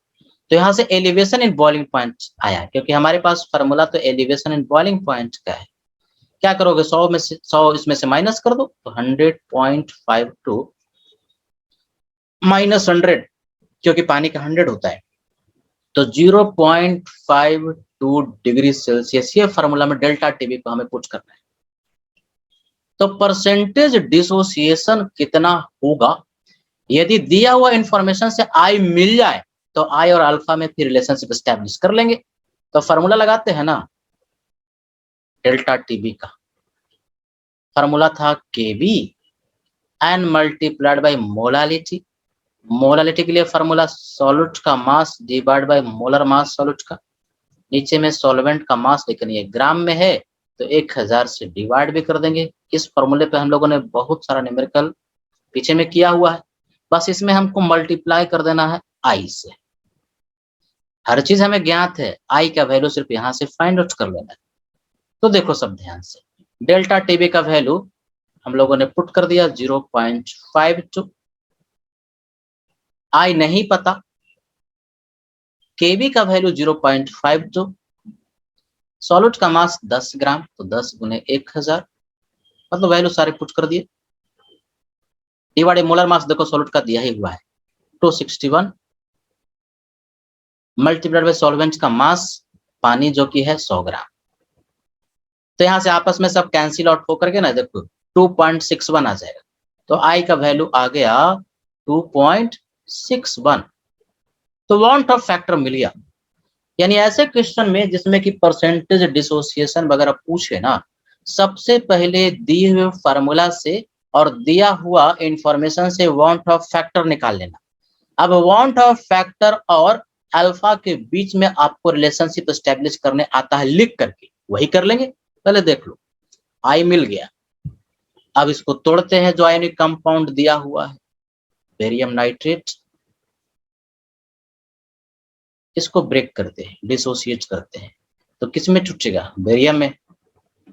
तो यहाँ से एलिवेशन इन बॉइलिंग पॉइंट आया, क्योंकि हमारे पास फार्मूला तो एलिवेशन इन बॉइलिंग पॉइंट का है। क्या करोगे, 100 में से 100 इसमें से माइनस कर दो, तो 100.52 माइनस 100, क्योंकि पानी का 100 होता है, तो 0.52 डिग्री सेल्सियस। ये फार्मूला में डेल्टा टीबी को हमें पुट करना है। तो परसेंटेज डिसोसिएशन कितना होगा, यदि दिया हुआ इंफॉर्मेशन से आई मिल जाए तो आई और अल्फा में फिर रिलेशनशिप एस्टैब्लिश कर लेंगे। तो फार्मूला लगाते हैं ना, डेल्टा टीबी का फार्मूला था KB n multiplied by molality. Molality के लिए फार्मूला सॉल्यूट का mass divide by molar mass solute का। नीचे में सॉल्वेंट का मास, लेकिन ये ग्राम में है तो 1000 से डिवाइड भी कर देंगे। इस फॉर्मूले पे हम लोगों ने बहुत सारा न्यूमेरिकल पीछे में किया हुआ है, बस इसमें हमको मल्टीप्लाई कर देना है आई से। हर चीज हमें ज्ञात है, आई का वैल्यू सिर्फ यहाँ से फाइंड आउट कर लेना है। तो देखो सब ध्यान से, डेल्टा टीबी का वैल्यू हम लोगों ने पुट कर दिया 0.52। आई नहीं पता, केबी का वैल्यू 0.52, सॉल्यूट का मास 10 ग्राम, तो 10 गुने 1000, मतलब वैल्यू सारे पुट कर दिए। डिवाइड मोलर मास देखो सॉल्यूट का दिया ही हुआ है 261, मल्टीप्लाइड बाय सॉल्वेंट का मास पानी जो कि है 100 ग्राम। तो यहाँ से आपस में सब कैंसिल आउट होकर के ना देखो 2.61 आ जाएगा, तो आई का वैल्यू आ गया 2.61। तो वांट ऑफ फैक्टर मिल गया। यानी ऐसे क्वेश्चन में जिसमें कि परसेंटेज डिसोसिएशन वगैरह पूछे ना, सबसे पहले दिए हुए फार्मूला से और दिया हुआ इंफॉर्मेशन से वांट ऑफ फैक्टर निकाल लेना। अब वांट ऑफ फैक्टर और अल्फा के बीच में आपको रिलेशनशिप एस्टेब्लिश करने आता है लिख करके, वही कर लेंगे। पहले देख लो, आई मिल गया। अब इसको तोड़ते हैं, जो आयनिक कंपाउंड दिया हुआ है बेरियम नाइट्रेट, इसको ब्रेक करते हैं, डिसोसिएट करते हैं। तो किस में छूटेगा, बेरियम में,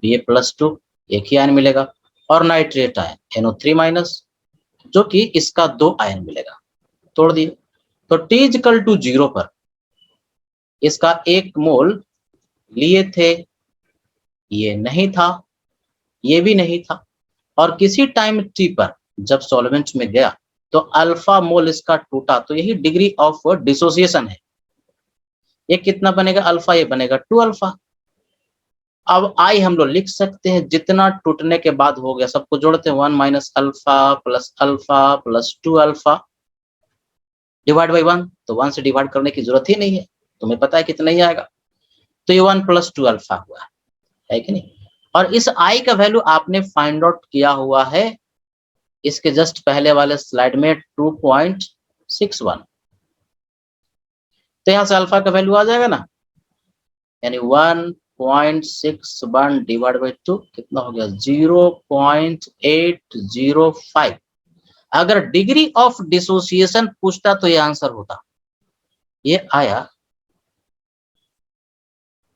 Ba+2 एक ही आयन मिलेगा, और नाइट्रेट आयन NO3-, जो कि इसका 2 आयन मिलेगा। तोड़ दिए, तो T=0 पर इसका 1 मोल लिए थे, ये नहीं था, ये भी नहीं था, और किसी टाइम T पर जब सॉल्वेंट में गया तो अल्फा मोल इसका टूटा, तो यही डिग्री ऑफ डिसोसिएशन है। ये कितना बनेगा अल्फा, ये बनेगा 2 अल्फा। अब आई हम लोग लिख सकते हैं, जितना टूटने के बाद हो गया सबको जोड़ते हैं, 1 - alpha plus 2 alpha divide by 1, तो 1 से डिवाइड करने की जरूरत ही नहीं है, तुम्हें पता है कितना ही आएगा। तो ये 1 + 2 अल्फा हुआ है कि नहीं। और इस आई का वैल्यू आपने फाइंड आउट किया हुआ है इसके जस्ट पहले वाले स्लाइड में 2.61, तो यहाँ से अल्फा का वैल्यू आ जाएगा ना, यानी 1.61 डिवाइड बाई 2 कितना हो गया 0.805। अगर डिग्री ऑफ डिसोसिएशन पूछता तो ये आंसर होता, ये आया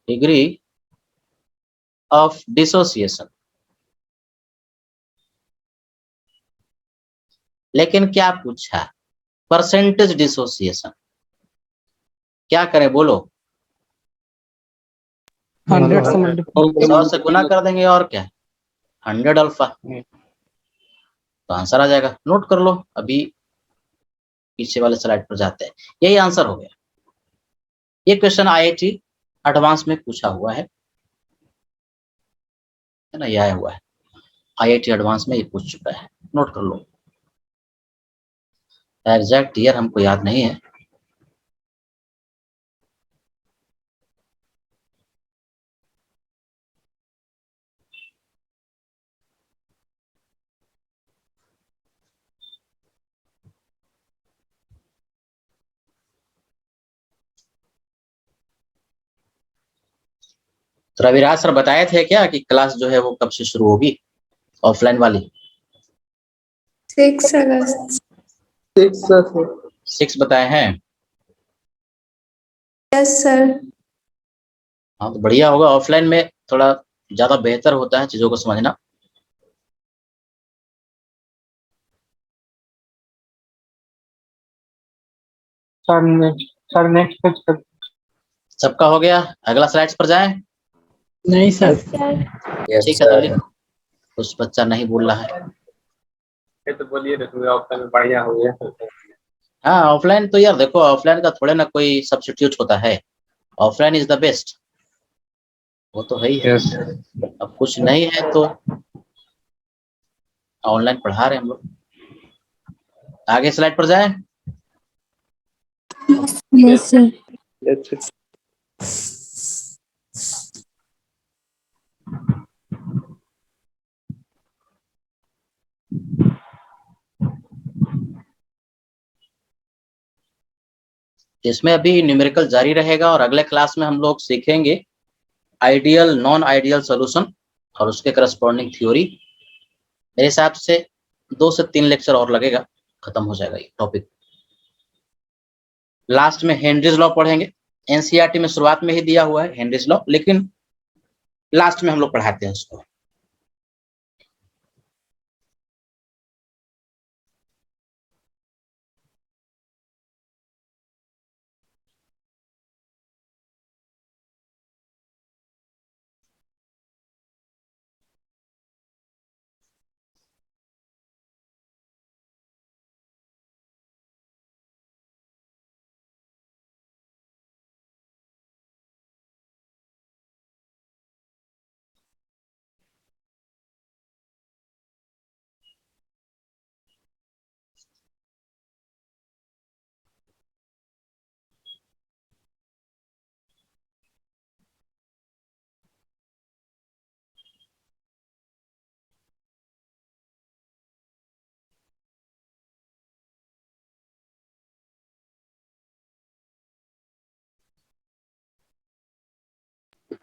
डिग्री ऑफ डिसोसिएशन। लेकिन क्या पूछा, परसेंटेज डिसोसिएशन। क्या करें बोलो, 100 से मल्टीप्लाई 100 से गुना कर देंगे और क्या, 100 अल्फा, तो आंसर आ जाएगा। नोट कर लो, अभी पीछे वाले स्लाइड पर जाते हैं, यही आंसर हो गया। ये क्वेश्चन आईआईटी एडवांस में पूछा हुआ है ना, ये आया हुआ है आईआईटी एडवांस में, ये पूछ चुका है, नोट कर लो। एग्जैक्ट ईयर हमको याद नहीं है, तो रविराज सर बताए थे क्या कि क्लास जो है वो कब से शुरू होगी, ऑफलाइन वाली? 6 अगस्त। 6 बताए हैं। Yes sir. हाँ तो बढ़िया होगा, ऑफलाइन में थोड़ा ज्यादा बेहतर होता है चीजों को समझना। सर नेक्स्ट पेज कर। सबका हो गया, अगला स्लाइड्स पर जाएं। नहीं सर। ठीक है तो लिख, कुछ बच्चा नहीं बोल रहा है। तो बोलिए ना, ऑप्शन में बढ़िया हो गया। हाँ ऑफलाइन तो यार देखो, ऑफलाइन का थोड़े ना कोई सब्स्टिट्यूट होता है, ऑफलाइन इज द बेस्ट, वो तो है ही है। अब कुछ नहीं है तो ऑनलाइन पढ़ा रहे हैं हम लोग। आगे स्लाइड पर जाएं। Yes sir. इसमें अभी न्यूमेरिकल जारी रहेगा और अगले क्लास में हम लोग सीखेंगे आइडियल नॉन आइडियल सॉल्यूशन और उसके करस्पॉन्डिंग थ्योरी। मेरे हिसाब से 2 से 3 लेक्चर और लगेगा, खत्म हो जाएगा ये टॉपिक। लास्ट में हेनरीज लॉ पढ़ेंगे, एनसीईआरटी में शुरुआत में ही दिया हुआ है हेनरीज लॉ, लेकिन लास्ट में हम लोग पढ़ाते हैं उसको।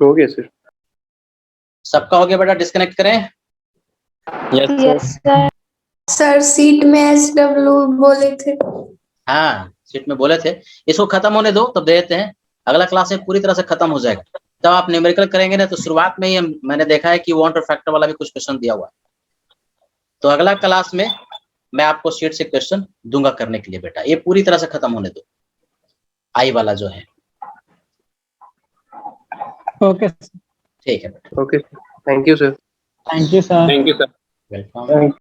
हो गया सर। सबका हो गया बेटा, डिस्कनेक्ट करें। Yes sir. सर सीट में SW बोले थे। हाँ सीट में बोले थे, इसको खत्म होने दो तब दे देते हैं। अगला क्लास में पूरी तरह से खत्म हो जाएगा, तब आप न्यूमेरिकल करेंगे ना, तो शुरुआत में ही मैंने देखा है कि वांट और फैक्टर वाला भी कुछ क्वेश्चन दिया हुआ है, तो अगला क्लास में मैं आपको शीट से क्वेश्चन दूंगा करने के लिए बेटा, ये पूरी तरह से खत्म होने दो, आई वाला जो है। ओके ठीक है बेटा, okay, thank you sir. Thank you sir. Thank you sir. Welcome.